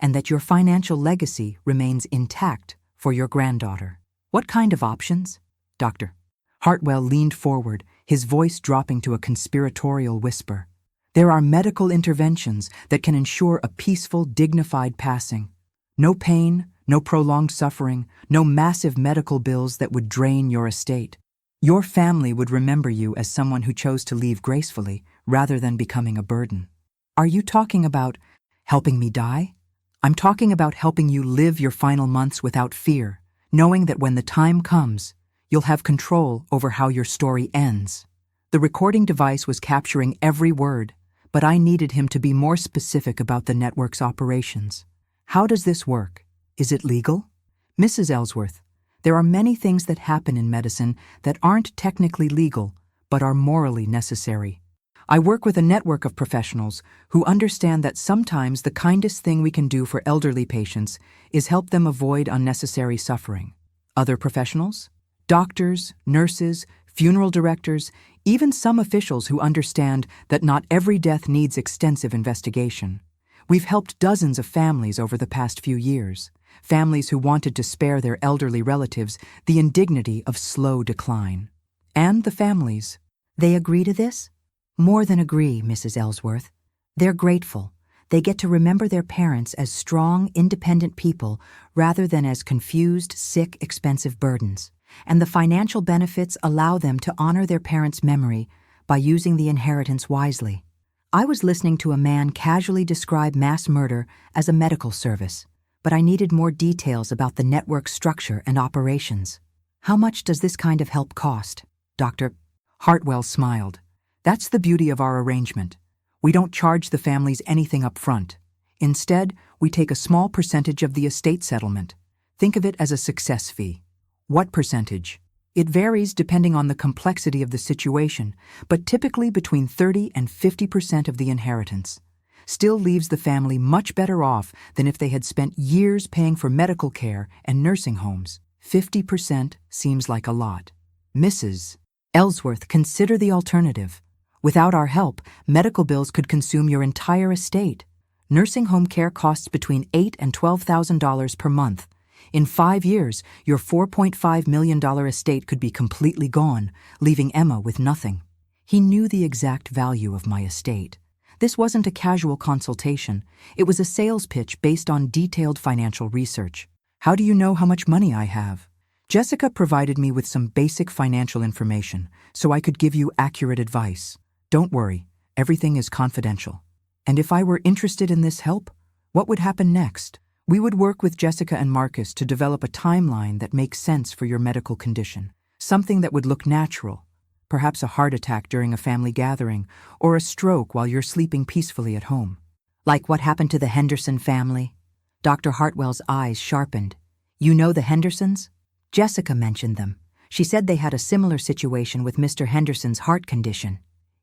and that your financial legacy remains intact for your granddaughter. What kind of options? Dr. Hartwell leaned forward, his voice dropping to a conspiratorial whisper. There are medical interventions that can ensure a peaceful, dignified passing. No pain, no prolonged suffering, no massive medical bills that would drain your estate. Your family would remember you as someone who chose to leave gracefully rather than becoming a burden. Are you talking about helping me die? I'm talking about helping you live your final months without fear, knowing that when the time comes, you'll have control over how your story ends. The recording device was capturing every word, but I needed him to be more specific about the network's operations. How does this work? Is it legal? Mrs. Ellsworth, there are many things that happen in medicine that aren't technically legal, but are morally necessary. I work with a network of professionals who understand that sometimes the kindest thing we can do for elderly patients is help them avoid unnecessary suffering. Other professionals? Doctors, nurses, funeral directors, even some officials who understand that not every death needs extensive investigation. We've helped dozens of families over the past few years, families who wanted to spare their elderly relatives the indignity of slow decline. And the families. They agree to this? More than agree, Mrs. Ellsworth. They're grateful. They get to remember their parents as strong, independent people rather than as confused, sick, expensive burdens. And the financial benefits allow them to honor their parents' memory by using the inheritance wisely. I was listening to a man casually describe mass murder as a medical service, but I needed more details about the network structure and operations. How much does this kind of help cost? Dr. Hartwell smiled. That's the beauty of our arrangement. We don't charge the families anything up front. Instead, we take a small percentage of the estate settlement. Think of it as a success fee. What percentage? It varies depending on the complexity of the situation, but typically between 30 and 50% of the inheritance. Still leaves the family much better off than if they had spent years paying for medical care and nursing homes. 50% seems like a lot. Mrs. Ellsworth, consider the alternative. Without our help, medical bills could consume your entire estate. Nursing home care costs between $8,000 and $12,000 per month. In 5 years, your $4.5 million estate could be completely gone, leaving Emma with nothing. He knew the exact value of my estate. This wasn't a casual consultation. It was a sales pitch based on detailed financial research. How do you know how much money I have? Jessica provided me with some basic financial information, so I could give you accurate advice. Don't worry, everything is confidential. And if I were interested in this help, what would happen next? We would work with Jessica and Marcus to develop a timeline that makes sense for your medical condition, something that would look natural, perhaps a heart attack during a family gathering, or a stroke while you're sleeping peacefully at home. Like what happened to the Henderson family? Dr. Hartwell's eyes sharpened. You know the Hendersons? Jessica mentioned them. She said they had a similar situation with Mr. Henderson's heart condition.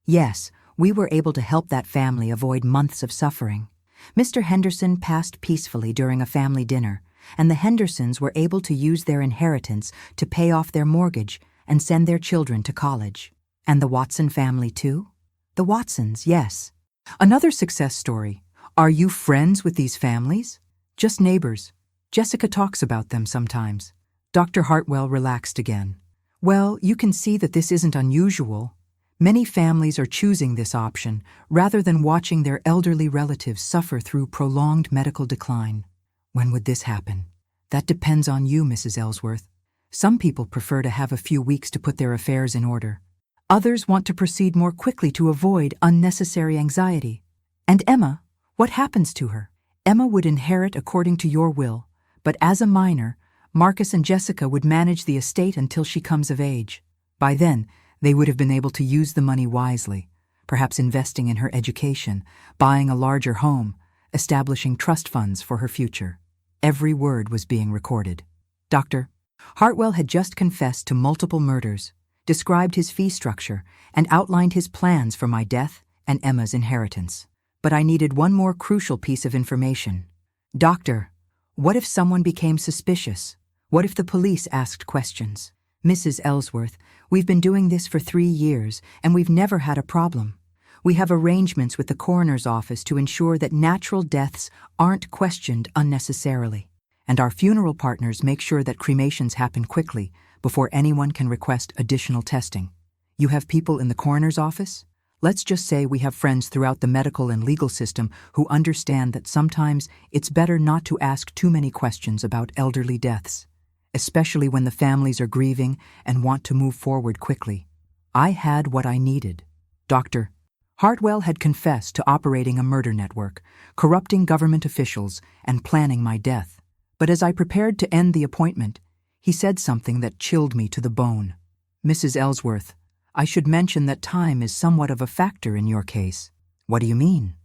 Yes, we were able to help that family avoid months of suffering. Mr. Henderson passed peacefully during a family dinner, and the Hendersons were able to use their inheritance to pay off their mortgage and send their children to college. And the Watson family too? The Watsons, yes. Another success story. Are you friends with these families? Just neighbors. Jessica talks about them sometimes. Dr. Hartwell relaxed again. Well, you can see that this isn't unusual. Many families are choosing this option rather than watching their elderly relatives suffer through prolonged medical decline. When would this happen? That depends on you, Mrs. Ellsworth. Some people prefer to have a few weeks to put their affairs in order. Others want to proceed more quickly to avoid unnecessary anxiety. And Emma, what happens to her? Emma would inherit according to your will, but as a minor, Marcus and Jessica would manage the estate until she comes of age. By then, they would have been able to use the money wisely, perhaps investing in her education, buying a larger home, establishing trust funds for her future. Every word was being recorded. Dr. Hartwell had just confessed to multiple murders, described his fee structure, and outlined his plans for my death and Emma's inheritance. But I needed one more crucial piece of information. Doctor, what if someone became suspicious? What if the police asked questions? Mrs. Ellsworth, we've been doing this for 3 years, and we've never had a problem. We have arrangements with the coroner's office to ensure that natural deaths aren't questioned unnecessarily. And our funeral partners make sure that cremations happen quickly before anyone can request additional testing. You have people in the coroner's office? Let's just say we have friends throughout the medical and legal system who understand that sometimes it's better not to ask too many questions about elderly deaths, especially when the families are grieving and want to move forward quickly. I had what I needed. Dr. Hartwell had confessed to operating a murder network, corrupting government officials, and planning my death. But as I prepared to end the appointment, he said something that chilled me to the bone. Mrs. Ellsworth, I should mention that time is somewhat of a factor in your case. What do you mean?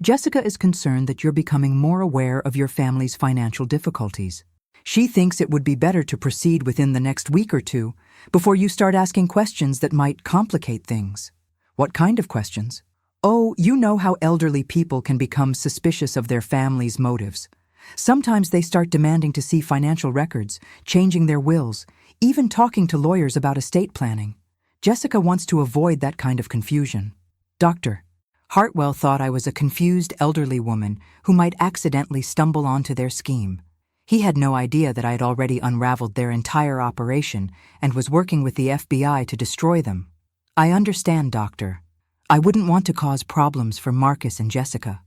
Jessica is concerned that you're becoming more aware of your family's financial difficulties. She thinks it would be better to proceed within the next week or two before you start asking questions that might complicate things. What kind of questions? Oh, you know how elderly people can become suspicious of their family's motives. Sometimes they start demanding to see financial records, changing their wills, even talking to lawyers about estate planning. Jessica wants to avoid that kind of confusion. Dr. Hartwell thought I was a confused elderly woman who might accidentally stumble onto their scheme. He had no idea that I had already unraveled their entire operation and was working with the FBI to destroy them. I understand, Doctor. I wouldn't want to cause problems for Marcus and Jessica.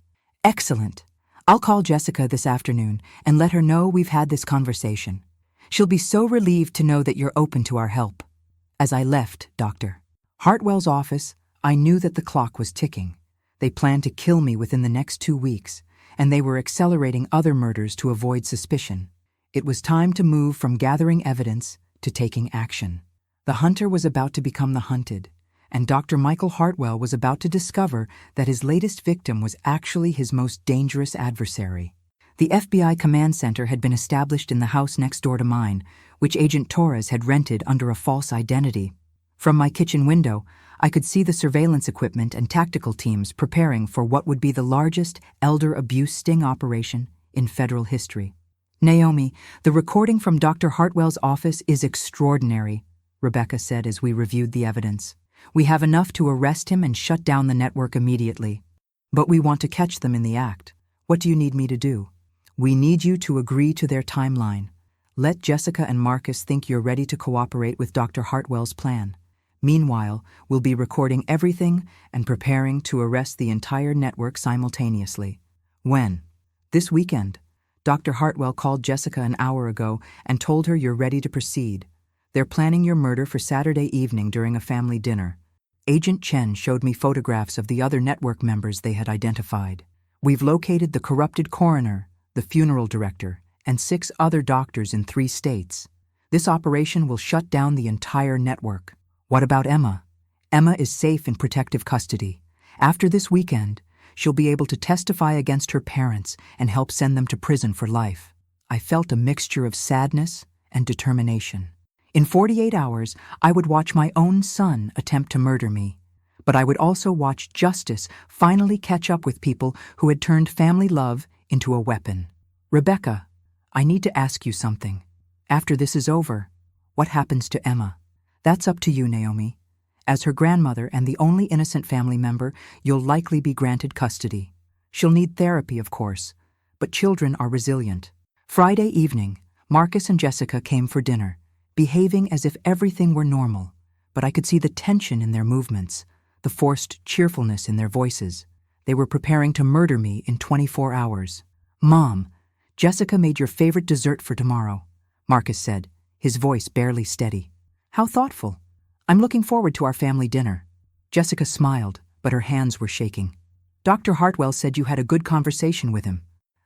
Excellent. I'll call Jessica this afternoon and let her know we've had this conversation. She'll be so relieved to know that you're open to our help. As I left Dr. Hartwell's office, I knew that the clock was ticking. They planned to kill me within the next 2 weeks, and they were accelerating other murders to avoid suspicion. It was time to move from gathering evidence to taking action. The hunter was about to become the hunted, and Dr. Michael Hartwell was about to discover that his latest victim was actually his most dangerous adversary. The FBI command center had been established in the house next door to mine, which Agent Torres had rented under a false identity. From my kitchen window, I could see the surveillance equipment and tactical teams preparing for what would be the largest elder abuse sting operation in federal history. Naomi, the recording from Dr. Hartwell's office is extraordinary, Rebecca said as we reviewed the evidence. We have enough to arrest him and shut down the network immediately. But we want to catch them in the act. What do you need me to do? We need you to agree to their timeline. Let Jessica and Marcus think you're ready to cooperate with Dr. Hartwell's plan. Meanwhile, we'll be recording everything and preparing to arrest the entire network simultaneously. When? This weekend. Dr. Hartwell called Jessica an hour ago and told her you're ready to proceed. They're planning your murder for Saturday evening during a family dinner. Agent Chen showed me photographs of the other network members they had identified. We've located the corrupted coroner, the funeral director, and 6 other doctors in 3 states. This operation will shut down the entire network. What about Emma? Emma is safe in protective custody. After this weekend, she'll be able to testify against her parents and help send them to prison for life. I felt a mixture of sadness and determination. In 48 hours, I would watch my own son attempt to murder me. But I would also watch justice finally catch up with people who had turned family love into a weapon. Rebecca, I need to ask you something. After this is over, what happens to Emma? That's up to you, Naomi. As her grandmother and the only innocent family member, you'll likely be granted custody. She'll need therapy, of course, but children are resilient. Friday evening, Marcus and Jessica came for dinner, behaving as if everything were normal, but I could see the tension in their movements, the forced cheerfulness in their voices. They were preparing to murder me in 24 hours. Mom, Jessica made your favorite dessert for tomorrow, Marcus said, his voice barely steady. How thoughtful. I'm looking forward to our family dinner. Jessica smiled, but her hands were shaking. Dr. Hartwell said you had a good conversation with him.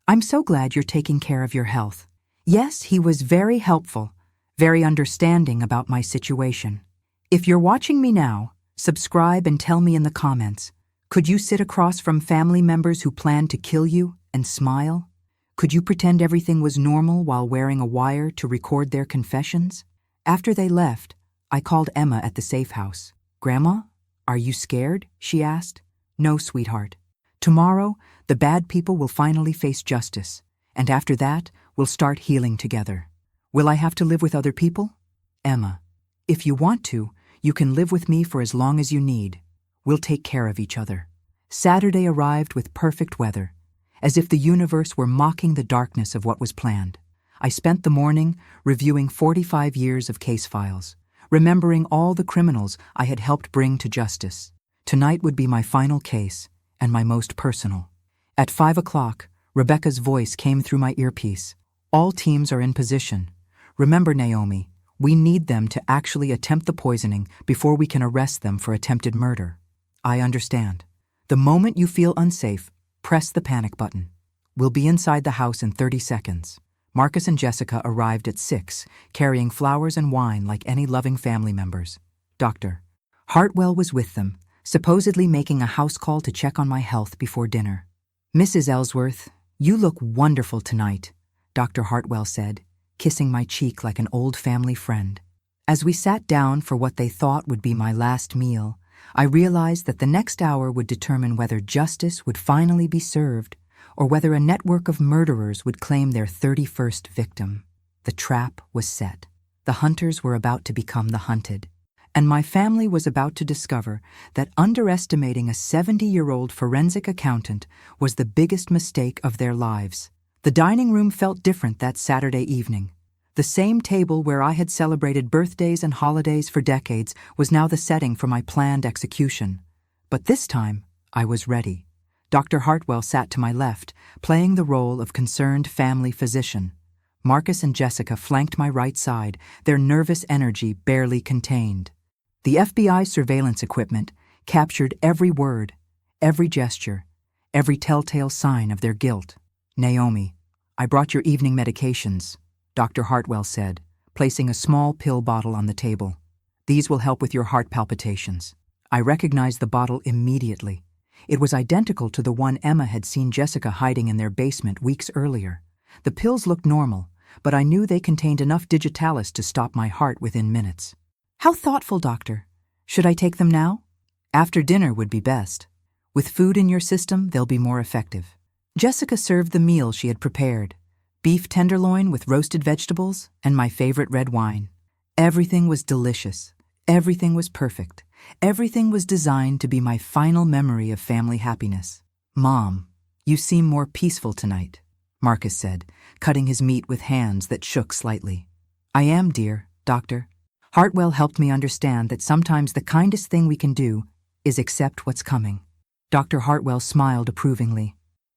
I'm so glad you're taking care of your health. Yes, he was very helpful, very understanding about my situation. If you're watching me now, subscribe and tell me in the comments. Could you sit across from family members who planned to kill you and smile? Could you pretend everything was normal while wearing a wire to record their confessions? After they left, I called Emma at the safe house. Grandma, are you scared? She asked. No, sweetheart. Tomorrow, the bad people will finally face justice, and after that, we'll start healing together. Will I have to live with other people? Emma, if you want to, you can live with me for as long as you need. We'll take care of each other. Saturday arrived with perfect weather, as if the universe were mocking the darkness of what was planned. I spent the morning reviewing 45 years of case files, remembering all the criminals I had helped bring to justice. Tonight would be my final case, and my most personal. At 5 o'clock, Rebecca's voice came through my earpiece. All teams are in position. Remember, Naomi, we need them to actually attempt the poisoning before we can arrest them for attempted murder. I understand. The moment you feel unsafe, press the panic button. We'll be inside the house in 30 seconds. Marcus and Jessica arrived at 6, carrying flowers and wine like any loving family members. Dr. Hartwell was with them, supposedly making a house call to check on my health before dinner. Mrs. Ellsworth, you look wonderful tonight, Dr. Hartwell said, kissing my cheek like an old family friend. As we sat down for what they thought would be my last meal, I realized that the next hour would determine whether justice would finally be served or whether a network of murderers would claim their 31st victim. The trap was set. The hunters were about to become the hunted. And my family was about to discover that underestimating a 70-year-old forensic accountant was the biggest mistake of their lives. The dining room felt different that Saturday evening. The same table where I had celebrated birthdays and holidays for decades was now the setting for my planned execution. But this time, I was ready. Dr. Hartwell sat to my left, playing the role of concerned family physician. Marcus and Jessica flanked my right side, their nervous energy barely contained. The FBI surveillance equipment captured every word, every gesture, every telltale sign of their guilt. Naomi, I brought your evening medications, Dr. Hartwell said, placing a small pill bottle on the table. These will help with your heart palpitations. I recognized the bottle immediately. It was identical to the one Emma had seen Jessica hiding in their basement weeks earlier. The pills looked normal, but I knew they contained enough digitalis to stop my heart within minutes. How thoughtful, Doctor. Should I take them now? After dinner would be best. With food in your system, they'll be more effective. Jessica served the meal she had prepared. Beef tenderloin with roasted vegetables and my favorite red wine. Everything was delicious. Everything was perfect. Everything was designed to be my final memory of family happiness. Mom, you seem more peaceful tonight, Marcus said, cutting his meat with hands that shook slightly. I am, dear, Doctor. Hartwell helped me understand that sometimes the kindest thing we can do is accept what's coming. Dr. Hartwell smiled approvingly.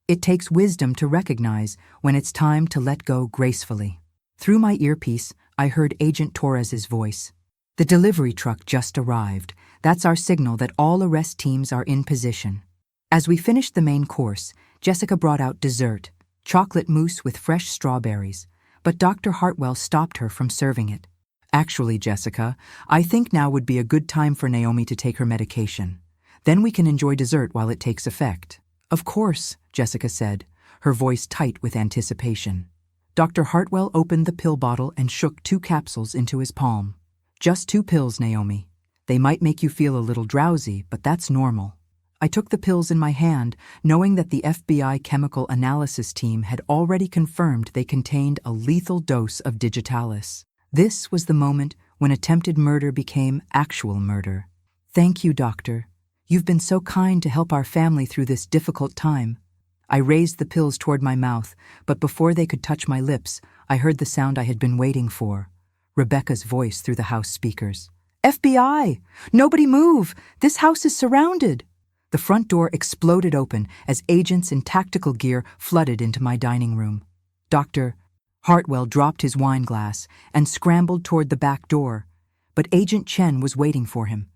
It takes wisdom to recognize when it's time to let go gracefully. Through my earpiece, I heard Agent Torres's voice. The delivery truck just arrived. That's our signal that all arrest teams are in position. As we finished the main course, Jessica brought out dessert, chocolate mousse with fresh strawberries, but Dr. Hartwell stopped her from serving it. Actually, Jessica, I think now would be a good time for Naomi to take her medication. Then we can enjoy dessert while it takes effect. Of course, Jessica said, her voice tight with anticipation. Dr. Hartwell opened the pill bottle and shook 2 capsules into his palm. Just 2 pills, Naomi. They might make you feel a little drowsy, but that's normal. I took the pills in my hand, knowing that the FBI chemical analysis team had already confirmed they contained a lethal dose of digitalis. This was the moment when attempted murder became actual murder. Thank you, Doctor. You've been so kind to help our family through this difficult time. I raised the pills toward my mouth, but before they could touch my lips, I heard the sound I had been waiting for. Rebecca's voice through the house speakers. FBI! Nobody move! This house is surrounded! The front door exploded open as agents in tactical gear flooded into my dining room. Dr. Hartwell dropped his wine glass and scrambled toward the back door, but Agent Chen was waiting for him.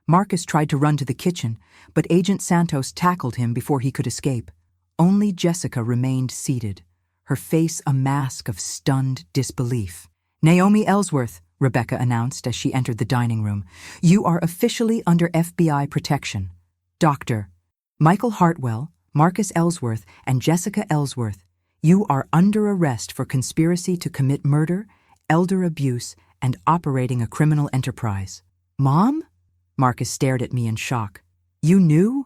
Marcus tried to run to the kitchen, but Agent Santos tackled him before he could escape. Only Jessica remained seated, her face a mask of stunned disbelief. Naomi Ellsworth, Rebecca announced as she entered the dining room, you are officially under FBI protection. Dr. Michael Hartwell, Marcus Ellsworth, and Jessica Ellsworth, you are under arrest for conspiracy to commit murder, elder abuse, and operating a criminal enterprise. Mom? Marcus stared at me in shock. You knew?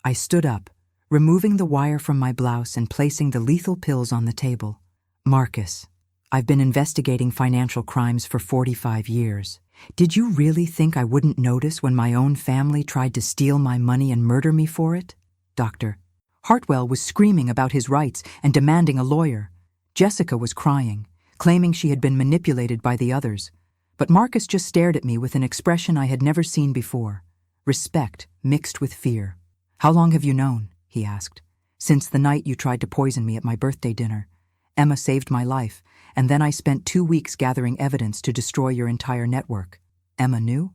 I stood up, removing the wire from my blouse and placing the lethal pills on the table. Marcus, I've been investigating financial crimes for 45 years. Did you really think I wouldn't notice when my own family tried to steal my money and murder me for it? Dr. Hartwell was screaming about his rights and demanding a lawyer. Jessica was crying, claiming she had been manipulated by the others. But Marcus just stared at me with an expression I had never seen before. Respect mixed with fear. "How long have you known?" he asked. "Since the night you tried to poison me at my birthday dinner. Emma saved my life, and then I spent 2 weeks gathering evidence to destroy your entire network." Emma knew?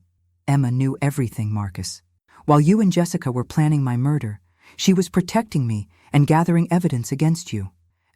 Emma knew everything, Marcus. While you and Jessica were planning my murder, she was protecting me and gathering evidence against you.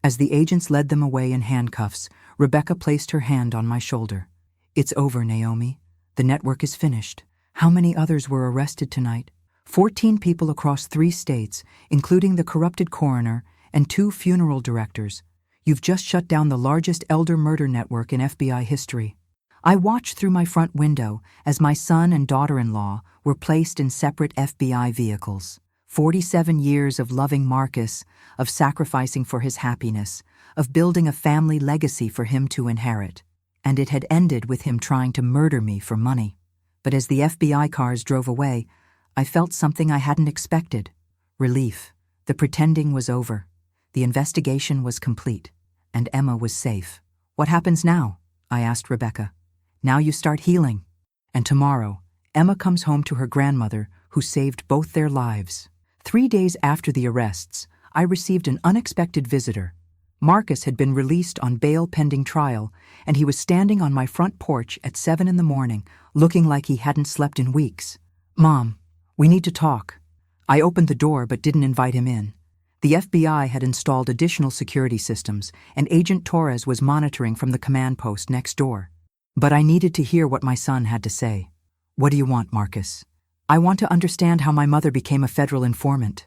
As the agents led them away in handcuffs, Rebecca placed her hand on my shoulder. "It's over, Naomi. The network is finished." How many others were arrested tonight? 14 people across 3 states, including the corrupted coroner and 2 funeral directors. You've just shut down the largest elder murder network in FBI history. I watched through my front window as my son and daughter-in-law were placed in separate FBI vehicles. 47 years of loving Marcus, of sacrificing for his happiness, of building a family legacy for him to inherit. And it had ended with him trying to murder me for money. But as the FBI cars drove away, I felt something I hadn't expected. Relief. The pretending was over. The investigation was complete. And Emma was safe. "What happens now?" I asked Rebecca. "Now you start healing. And tomorrow, Emma comes home to her grandmother, who saved both their lives." 3 days after the arrests, I received an unexpected visitor. Marcus had been released on bail pending trial, and he was standing on my front porch at 7 in the morning, looking like he hadn't slept in weeks. "Mom, we need to talk." I opened the door but didn't invite him in. The FBI had installed additional security systems, and Agent Torres was monitoring from the command post next door. But I needed to hear what my son had to say. "What do you want, Marcus?" "I want to understand how my mother became a federal informant."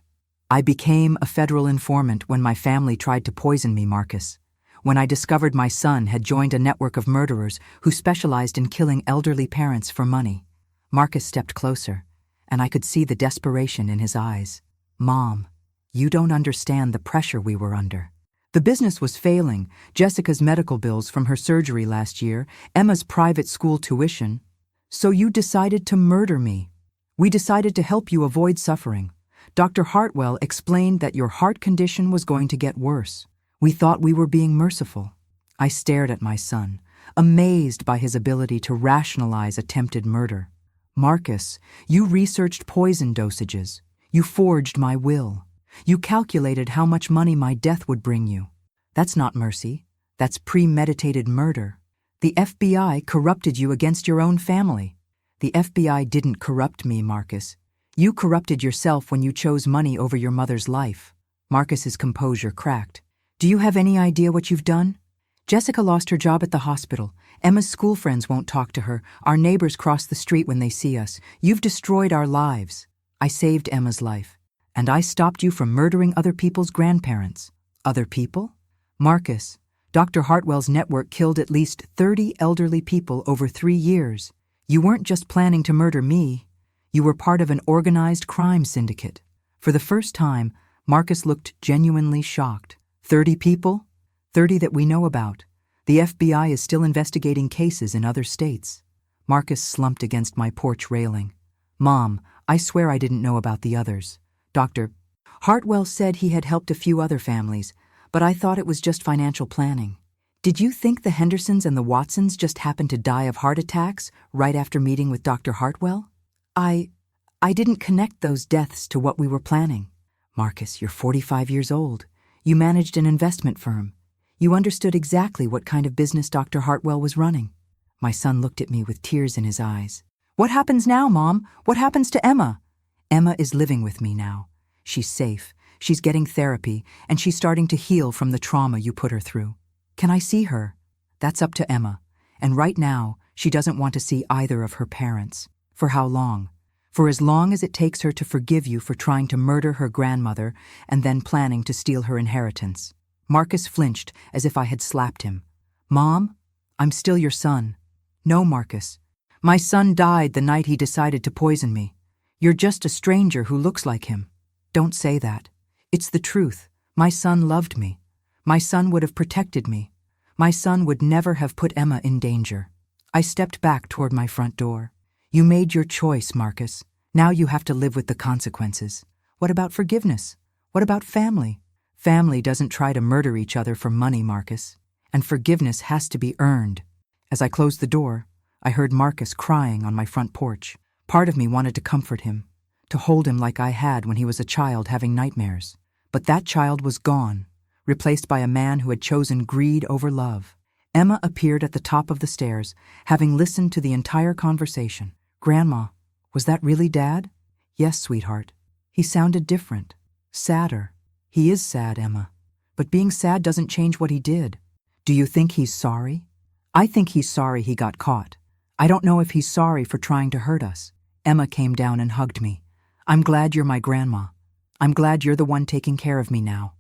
"I became a federal informant when my family tried to poison me, Marcus. When I discovered my son had joined a network of murderers who specialized in killing elderly parents for money." Marcus stepped closer, and I could see the desperation in his eyes. "Mom, you don't understand the pressure we were under. The business was failing, Jessica's medical bills from her surgery last year, Emma's private school tuition. So you decided to murder me. We decided to help you avoid suffering. Dr. Hartwell explained that your heart condition was going to get worse. We thought we were being merciful." I stared at my son, amazed by his ability to rationalize attempted murder. "Marcus, you researched poison dosages. You forged my will. You calculated how much money my death would bring you. That's not mercy. That's premeditated murder. The FBI corrupted you against your own family." "The FBI didn't corrupt me, Marcus. You corrupted yourself when you chose money over your mother's life." Marcus's composure cracked. "Do you have any idea what you've done? Jessica lost her job at the hospital. Emma's school friends won't talk to her. Our neighbors cross the street when they see us. You've destroyed our lives. I saved Emma's life. And I stopped you from murdering other people's grandparents." "Other people?" "Marcus, Dr. Hartwell's network killed at least 30 elderly people over 3 years. You weren't just planning to murder me. You were part of an organized crime syndicate." For the first time, Marcus looked genuinely shocked. 30 people? 30 that we know about. The FBI is still investigating cases in other states. Marcus slumped against my porch railing. "Mom, I swear I didn't know about the others. Dr. Hartwell said he had helped a few other families, but I thought it was just financial planning. Did you think the Hendersons and the Watsons just happened to die of heart attacks right after meeting with Dr. Hartwell? I didn't connect those deaths to what we were planning." "Marcus, you're 45 years old. You managed an investment firm. You understood exactly what kind of business Dr. Hartwell was running." My son looked at me with tears in his eyes. "What happens now, Mom? What happens to Emma?" "Emma is living with me now. She's safe. She's getting therapy, and she's starting to heal from the trauma you put her through. Can I see her?" "That's up to Emma. And right now, she doesn't want to see either of her parents. For how long? For as long as it takes her to forgive you for trying to murder her grandmother and then planning to steal her inheritance." Marcus flinched as if I had slapped him. "Mom, I'm still your son." "No, Marcus. My son died the night he decided to poison me. You're just a stranger who looks like him." "Don't say that. It's the truth. My son loved me. My son would have protected me. My son would never have put Emma in danger. I stepped back toward my front door. You made your choice, Marcus. Now you have to live with the consequences. What about forgiveness? What about family? Family doesn't try to murder each other for money, Marcus. And forgiveness has to be earned. As I closed the door, I heard Marcus crying on my front porch. Part of me wanted to comfort him, to hold him like I had when he was a child having nightmares. But that child was gone, replaced by a man who had chosen greed over love. Emma appeared at the top of the stairs, having listened to the entire conversation. Grandma, was that really Dad? Yes, sweetheart. He sounded different, sadder. He is sad, Emma. But being sad doesn't change what he did. Do you think he's sorry? I think he's sorry he got caught. I don't know if he's sorry for trying to hurt us. Emma came down and hugged me. I'm glad you're my grandma. I'm glad you're the one taking care of me now.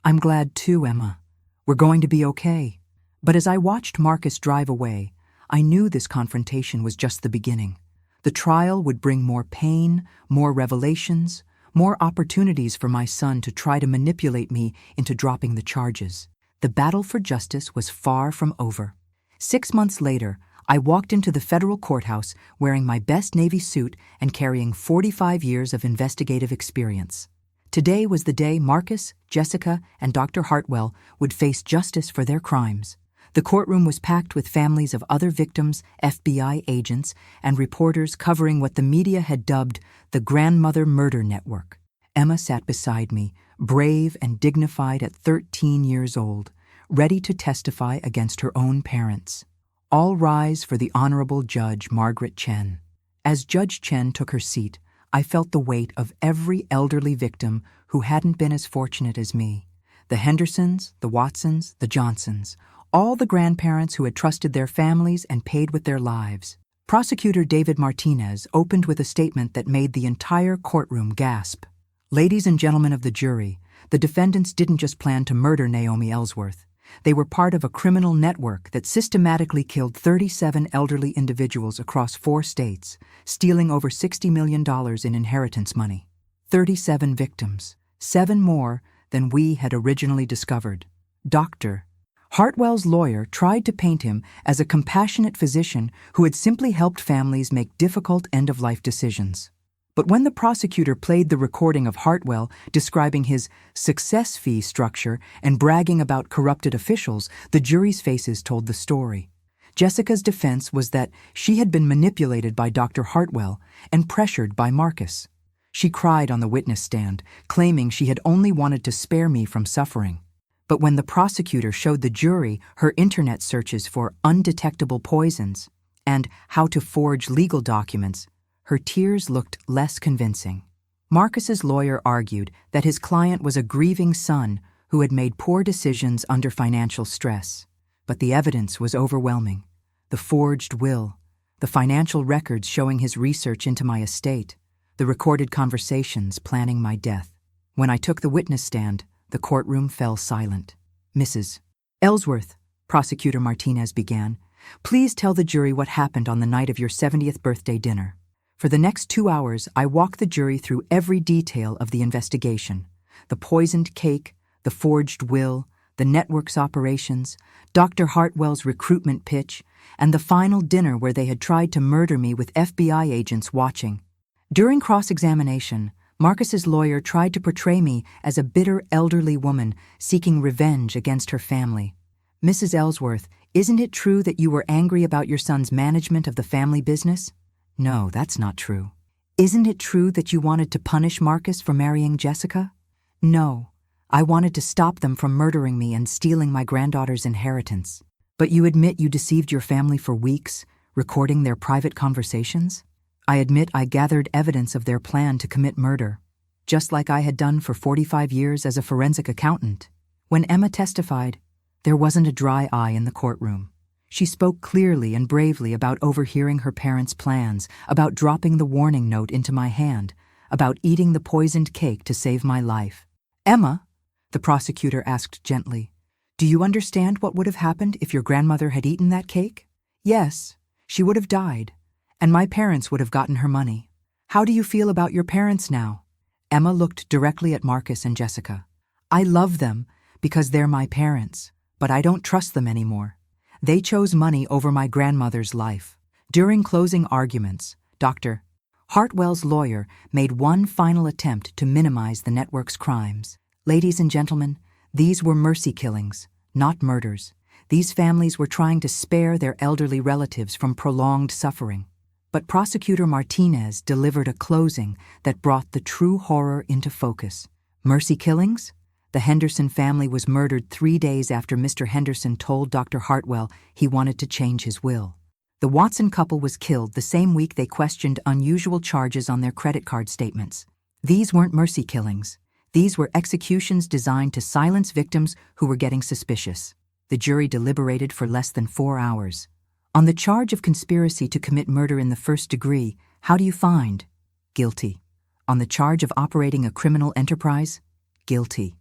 I'm glad too, Emma. We're going to be okay. But as I watched Marcus drive away, I knew this confrontation was just the beginning. The trial would bring more pain, more revelations, more opportunities for my son to try to manipulate me into dropping the charges. The battle for justice was far from over. 6 months later, I walked into the federal courthouse wearing my best Navy suit and carrying 45 years of investigative experience. Today was the day Marcus, Jessica, and Dr. Hartwell would face justice for their crimes. The courtroom was packed with families of other victims, FBI agents, and reporters covering what the media had dubbed the Grandmother Murder Network. Emma sat beside me, brave and dignified at 13 years old, ready to testify against her own parents. All rise for the Honorable Judge Margaret Chen. As Judge Chen took her seat, I felt the weight of every elderly victim who hadn't been as fortunate as me. The Hendersons, the Watsons, the Johnsons, all the grandparents who had trusted their families and paid with their lives. Prosecutor David Martinez opened with a statement that made the entire courtroom gasp. Ladies and gentlemen of the jury, the defendants didn't just plan to murder Naomi Ellsworth. They were part of a criminal network that systematically killed 37 elderly individuals across 4 states, stealing over $60 million in inheritance money. 37 victims, 7 more than we had originally discovered. Dr. Hartwell's lawyer tried to paint him as a compassionate physician who had simply helped families make difficult end-of-life decisions. But when the prosecutor played the recording of Hartwell describing his success fee structure and bragging about corrupted officials, the jury's faces told the story. Jessica's defense was that she had been manipulated by Dr. Hartwell and pressured by Marcus. She cried on the witness stand, claiming she had only wanted to spare me from suffering. But when the prosecutor showed the jury her internet searches for undetectable poisons and how to forge legal documents, her tears looked less convincing. Marcus's lawyer argued that his client was a grieving son who had made poor decisions under financial stress. But the evidence was overwhelming. The forged will, the financial records showing his research into my estate, the recorded conversations planning my death. When I took the witness stand, the courtroom fell silent. Mrs. Ellsworth, Prosecutor Martinez began, please tell the jury what happened on the night of your 70th birthday dinner. For the next 2 hours, I walked the jury through every detail of the investigation. The poisoned cake, the forged will, the network's operations, Dr. Hartwell's recruitment pitch, and the final dinner where they had tried to murder me with FBI agents watching. During cross-examination, Marcus's lawyer tried to portray me as a bitter elderly woman seeking revenge against her family. Mrs. Ellsworth, isn't it true that you were angry about your son's management of the family business? No, that's not true. Isn't it true that you wanted to punish Marcus for marrying Jessica? No, I wanted to stop them from murdering me and stealing my granddaughter's inheritance. But you admit you deceived your family for weeks, recording their private conversations? I admit I gathered evidence of their plan to commit murder, just like I had done for 45 years as a forensic accountant. When Emma testified, there wasn't a dry eye in the courtroom. She spoke clearly and bravely about overhearing her parents' plans, about dropping the warning note into my hand, about eating the poisoned cake to save my life. Emma, the prosecutor asked gently, do you understand what would have happened if your grandmother had eaten that cake? Yes, she would have died, and my parents would have gotten her money. How do you feel about your parents now? Emma looked directly at Marcus and Jessica. I love them because they're my parents. But I don't trust them anymore. They chose money over my grandmother's life. During closing arguments, Dr. Hartwell's lawyer made one final attempt to minimize the network's crimes. Ladies and gentlemen, these were mercy killings, not murders. These families were trying to spare their elderly relatives from prolonged suffering. But Prosecutor Martinez delivered a closing that brought the true horror into focus. Mercy killings? The Henderson family was murdered 3 days after Mr. Henderson told Dr. Hartwell he wanted to change his will. The Watson couple was killed the same week they questioned unusual charges on their credit card statements. These weren't mercy killings. These were executions designed to silence victims who were getting suspicious. The jury deliberated for less than 4 hours. On the charge of conspiracy to commit murder in the first degree, how do you find? Guilty. On the charge of operating a criminal enterprise? Guilty.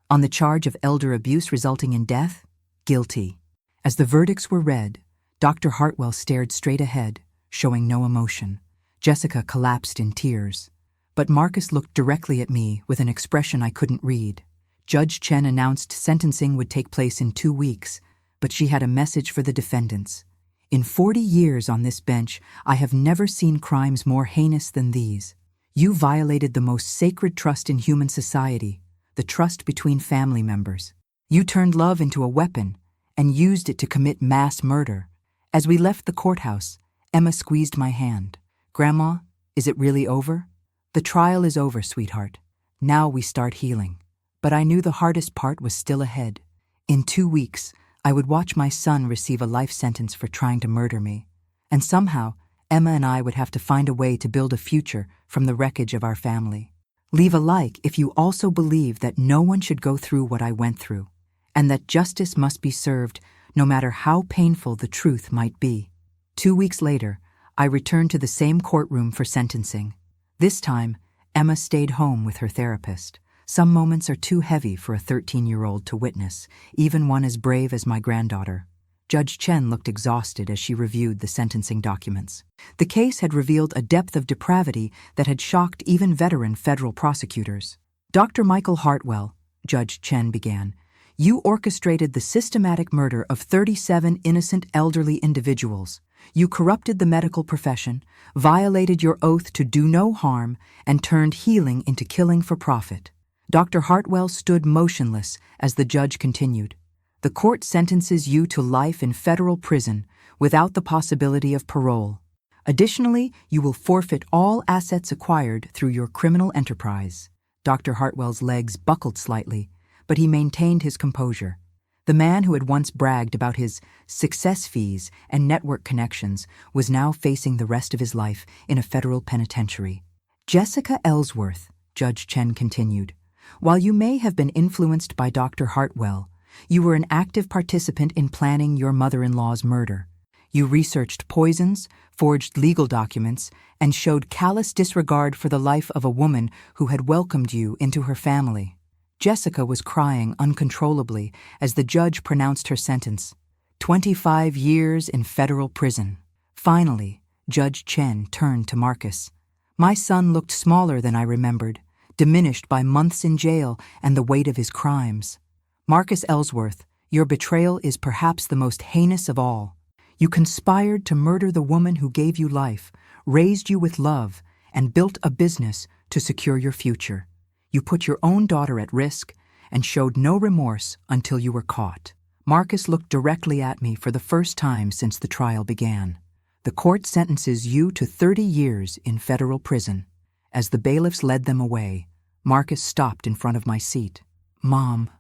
On the charge of elder abuse resulting in death? Guilty. As the verdicts were read, Dr. Hartwell stared straight ahead, showing no emotion. Jessica collapsed in tears. But Marcus looked directly at me with an expression I couldn't read. Judge Chen announced sentencing would take place in 2 weeks, but she had a message for the defendants. In 40 years on this bench, I have never seen crimes more heinous than these. You violated the most sacred trust in human society, the trust between family members. You turned love into a weapon and used it to commit mass murder. As we left the courthouse, Emma squeezed my hand. Grandma, is it really over? The trial is over, sweetheart. Now we start healing. But I knew the hardest part was still ahead. In 2 weeks, I would watch my son receive a life sentence for trying to murder me. And somehow, Emma and I would have to find a way to build a future from the wreckage of our family. Leave a like if you also believe that no one should go through what I went through, and that justice must be served no matter how painful the truth might be. 2 weeks later, I returned to the same courtroom for sentencing. This time, Emma stayed home with her therapist. Some moments are too heavy for a 13-year-old to witness, even one as brave as my granddaughter. Judge Chen looked exhausted as she reviewed the sentencing documents. The case had revealed a depth of depravity that had shocked even veteran federal prosecutors. Dr. Michael Hartwell, Judge Chen began, you orchestrated the systematic murder of 37 innocent elderly individuals. You corrupted the medical profession, violated your oath to do no harm, and turned healing into killing for profit. Dr. Hartwell stood motionless as the judge continued. The court sentences you to life in federal prison without the possibility of parole. Additionally, you will forfeit all assets acquired through your criminal enterprise. Dr. Hartwell's legs buckled slightly, but he maintained his composure. The man who had once bragged about his success fees and network connections was now facing the rest of his life in a federal penitentiary. Jessica Ellsworth, Judge Chen continued, while you may have been influenced by Dr. Hartwell, you were an active participant in planning your mother-in-law's murder. You researched poisons, forged legal documents, and showed callous disregard for the life of a woman who had welcomed you into her family. Jessica was crying uncontrollably as the judge pronounced her sentence, 25 years in federal prison. Finally, Judge Chen turned to Marcus. My son looked smaller than I remembered, diminished by months in jail and the weight of his crimes. Marcus Ellsworth, your betrayal is perhaps the most heinous of all. You conspired to murder the woman who gave you life, raised you with love, and built a business to secure your future. You put your own daughter at risk and showed no remorse until you were caught. Marcus looked directly at me for the first time since the trial began. The court sentences you to 30 years in federal prison. As the bailiffs led them away, Marcus stopped in front of my seat. Mom,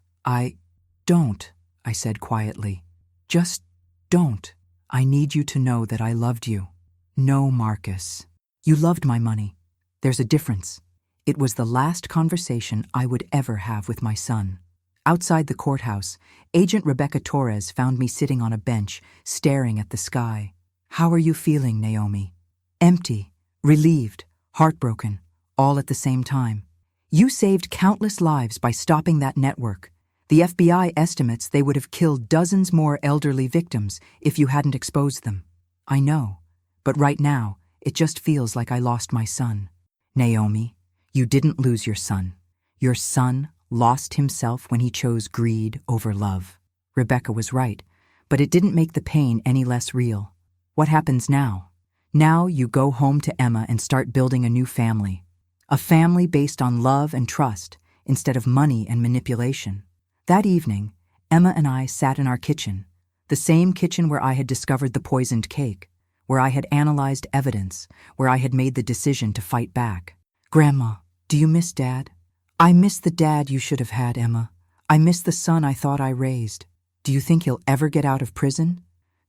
don't, I said quietly. Just don't. I need you to know that I loved you. No, Marcus. You loved my money. There's a difference. It was the last conversation I would ever have with my son. Outside the courthouse, Agent Rebecca Torres found me sitting on a bench, staring at the sky. How are you feeling, Naomi? Empty, relieved, heartbroken, all at the same time. You saved countless lives by stopping that network. The FBI estimates they would have killed dozens more elderly victims if you hadn't exposed them. I know, but right now, it just feels like I lost my son. Naomi, you didn't lose your son. Your son lost himself when he chose greed over love. Rebecca was right, but it didn't make the pain any less real. What happens now? Now you go home to Emma and start building a new family. A family based on love and trust instead of money and manipulation. That evening, Emma and I sat in our kitchen, the same kitchen where I had discovered the poisoned cake, where I had analyzed evidence, where I had made the decision to fight back. "Grandma, do you miss Dad?" "I miss the dad you should have had, Emma. I miss the son I thought I raised. Do you think he'll ever get out of prison?"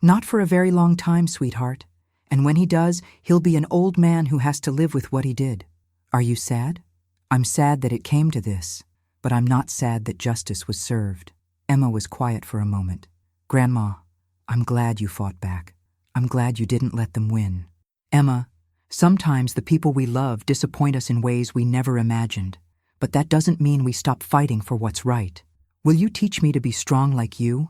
"Not for a very long time, sweetheart. And when he does, he'll be an old man who has to live with what he did." "Are you sad?" "I'm sad that it came to this, but I'm not sad that justice was served." Emma was quiet for a moment. "Grandma, I'm glad you fought back. I'm glad you didn't let them win." "Emma, sometimes the people we love disappoint us in ways we never imagined, but that doesn't mean we stop fighting for what's right. Will you teach me to be strong like you?"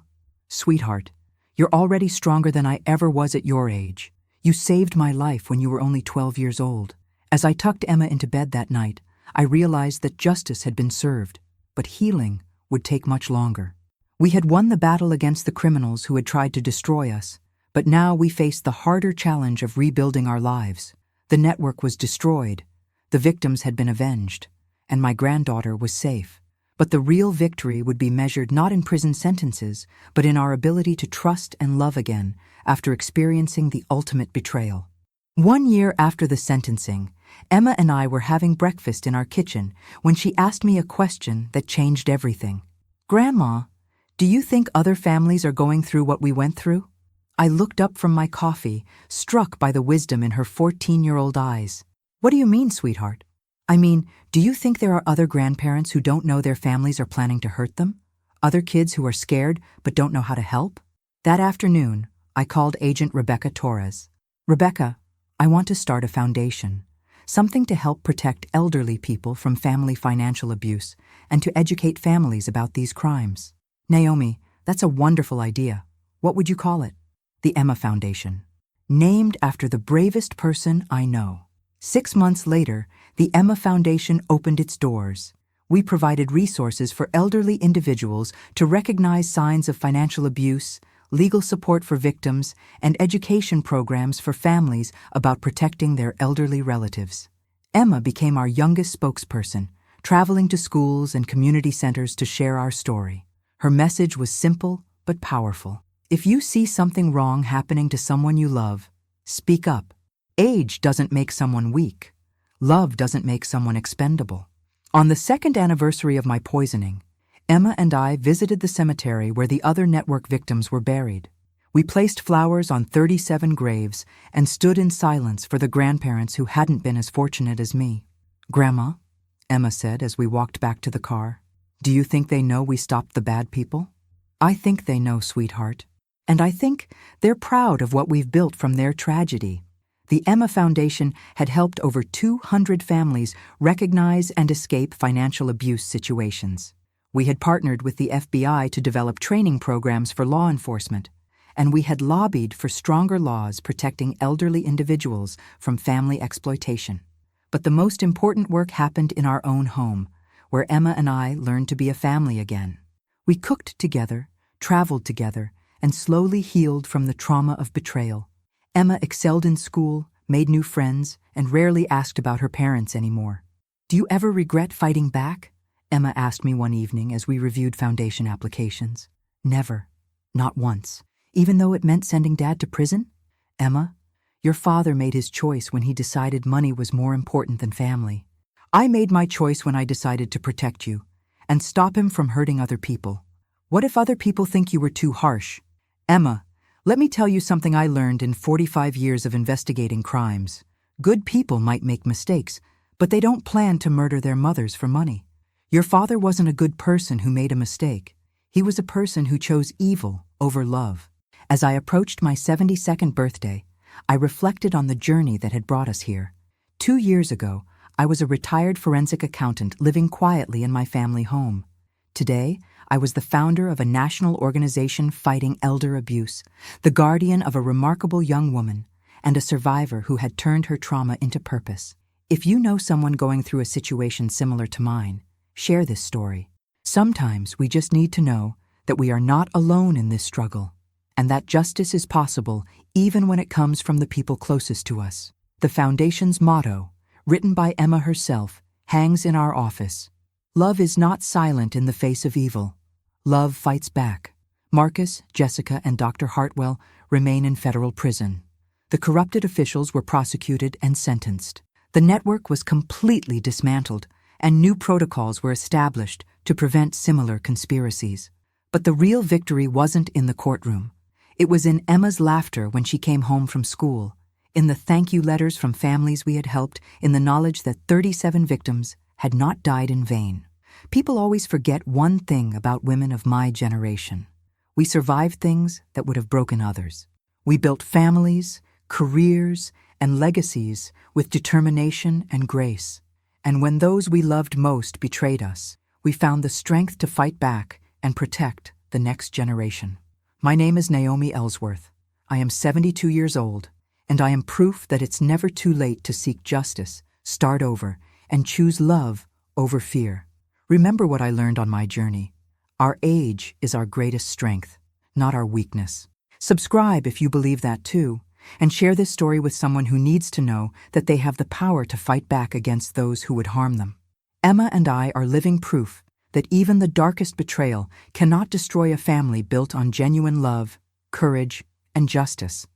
"Sweetheart, you're already stronger than I ever was at your age. You saved my life when you were only 12 years old." As I tucked Emma into bed that night, I realized that justice had been served, but healing would take much longer. We had won the battle against the criminals who had tried to destroy us, but now we faced the harder challenge of rebuilding our lives. The network was destroyed, the victims had been avenged, and my granddaughter was safe. But the real victory would be measured not in prison sentences, but in our ability to trust and love again after experiencing the ultimate betrayal. 1 year after the sentencing, Emma and I were having breakfast in our kitchen when she asked me a question that changed everything. "Grandma, do you think other families are going through what we went through?" I looked up from my coffee, struck by the wisdom in her 14-year-old eyes. "What do you mean, sweetheart?" "I mean, do you think there are other grandparents who don't know their families are planning to hurt them? Other kids who are scared but don't know how to help?" That afternoon, I called Agent Rebecca Torres. "Rebecca, I want to start a foundation, something to help protect elderly people from family financial abuse and to educate families about these crimes." "Naomi, that's a wonderful idea. What would you call it?" "The Emma Foundation. Named after the bravest person I know." 6 months later, the Emma Foundation opened its doors. We provided resources for elderly individuals to recognize signs of financial abuse, legal support for victims, and education programs for families about protecting their elderly relatives. Emma became our youngest spokesperson, traveling to schools and community centers to share our story. Her message was simple but powerful. If you see something wrong happening to someone you love, speak up. Age doesn't make someone weak. Love doesn't make someone expendable. On the 2nd anniversary of my poisoning, Emma and I visited the cemetery where the other network victims were buried. We placed flowers on 37 graves and stood in silence for the grandparents who hadn't been as fortunate as me. "Grandma," Emma said as we walked back to the car, "do you think they know we stopped the bad people?" "I think they know, sweetheart. And I think they're proud of what we've built from their tragedy." The Emma Foundation had helped over 200 families recognize and escape financial abuse situations. We had partnered with the FBI to develop training programs for law enforcement, and we had lobbied for stronger laws protecting elderly individuals from family exploitation. But the most important work happened in our own home, where Emma and I learned to be a family again. We cooked together, traveled together, and slowly healed from the trauma of betrayal. Emma excelled in school, made new friends, and rarely asked about her parents anymore. "Do you ever regret fighting back?" Emma asked me one evening as we reviewed foundation applications. "Never. Not once. Even though it meant sending Dad to prison?" "Emma, your father made his choice when he decided money was more important than family. I made my choice when I decided to protect you and stop him from hurting other people. What if other people think you were too harsh?" "Emma, let me tell you something I learned in 45 years of investigating crimes. Good people might make mistakes, but they don't plan to murder their mothers for money. Your father wasn't a good person who made a mistake. He was a person who chose evil over love." As I approached my 72nd birthday, I reflected on the journey that had brought us here. 2 years ago, I was a retired forensic accountant living quietly in my family home. Today, I was the founder of a national organization fighting elder abuse, the guardian of a remarkable young woman, and a survivor who had turned her trauma into purpose. If you know someone going through a situation similar to mine, share this story. Sometimes we just need to know that we are not alone in this struggle, and that justice is possible even when it comes from the people closest to us. The Foundation's motto, written by Emma herself, hangs in our office. Love is not silent in the face of evil. Love fights back. Marcus, Jessica, and Dr. Hartwell remain in federal prison. The corrupted officials were prosecuted and sentenced. The network was completely dismantled, and new protocols were established to prevent similar conspiracies. But the real victory wasn't in the courtroom. It was in Emma's laughter when she came home from school, in the thank you letters from families we had helped, in the knowledge that 37 victims had not died in vain. People always forget one thing about women of my generation. We survived things that would have broken others. We built families, careers, and legacies with determination and grace. And when those we loved most betrayed us, we found the strength to fight back and protect the next generation. My name is Naomi Ellsworth. I am 72 years old, and I am proof that it's never too late to seek justice, start over, and choose love over fear. Remember what I learned on my journey. Our age is our greatest strength, not our weakness. Subscribe if you believe that too, and share this story with someone who needs to know that they have the power to fight back against those who would harm them. Emma and I are living proof that even the darkest betrayal cannot destroy a family built on genuine love, courage, and justice.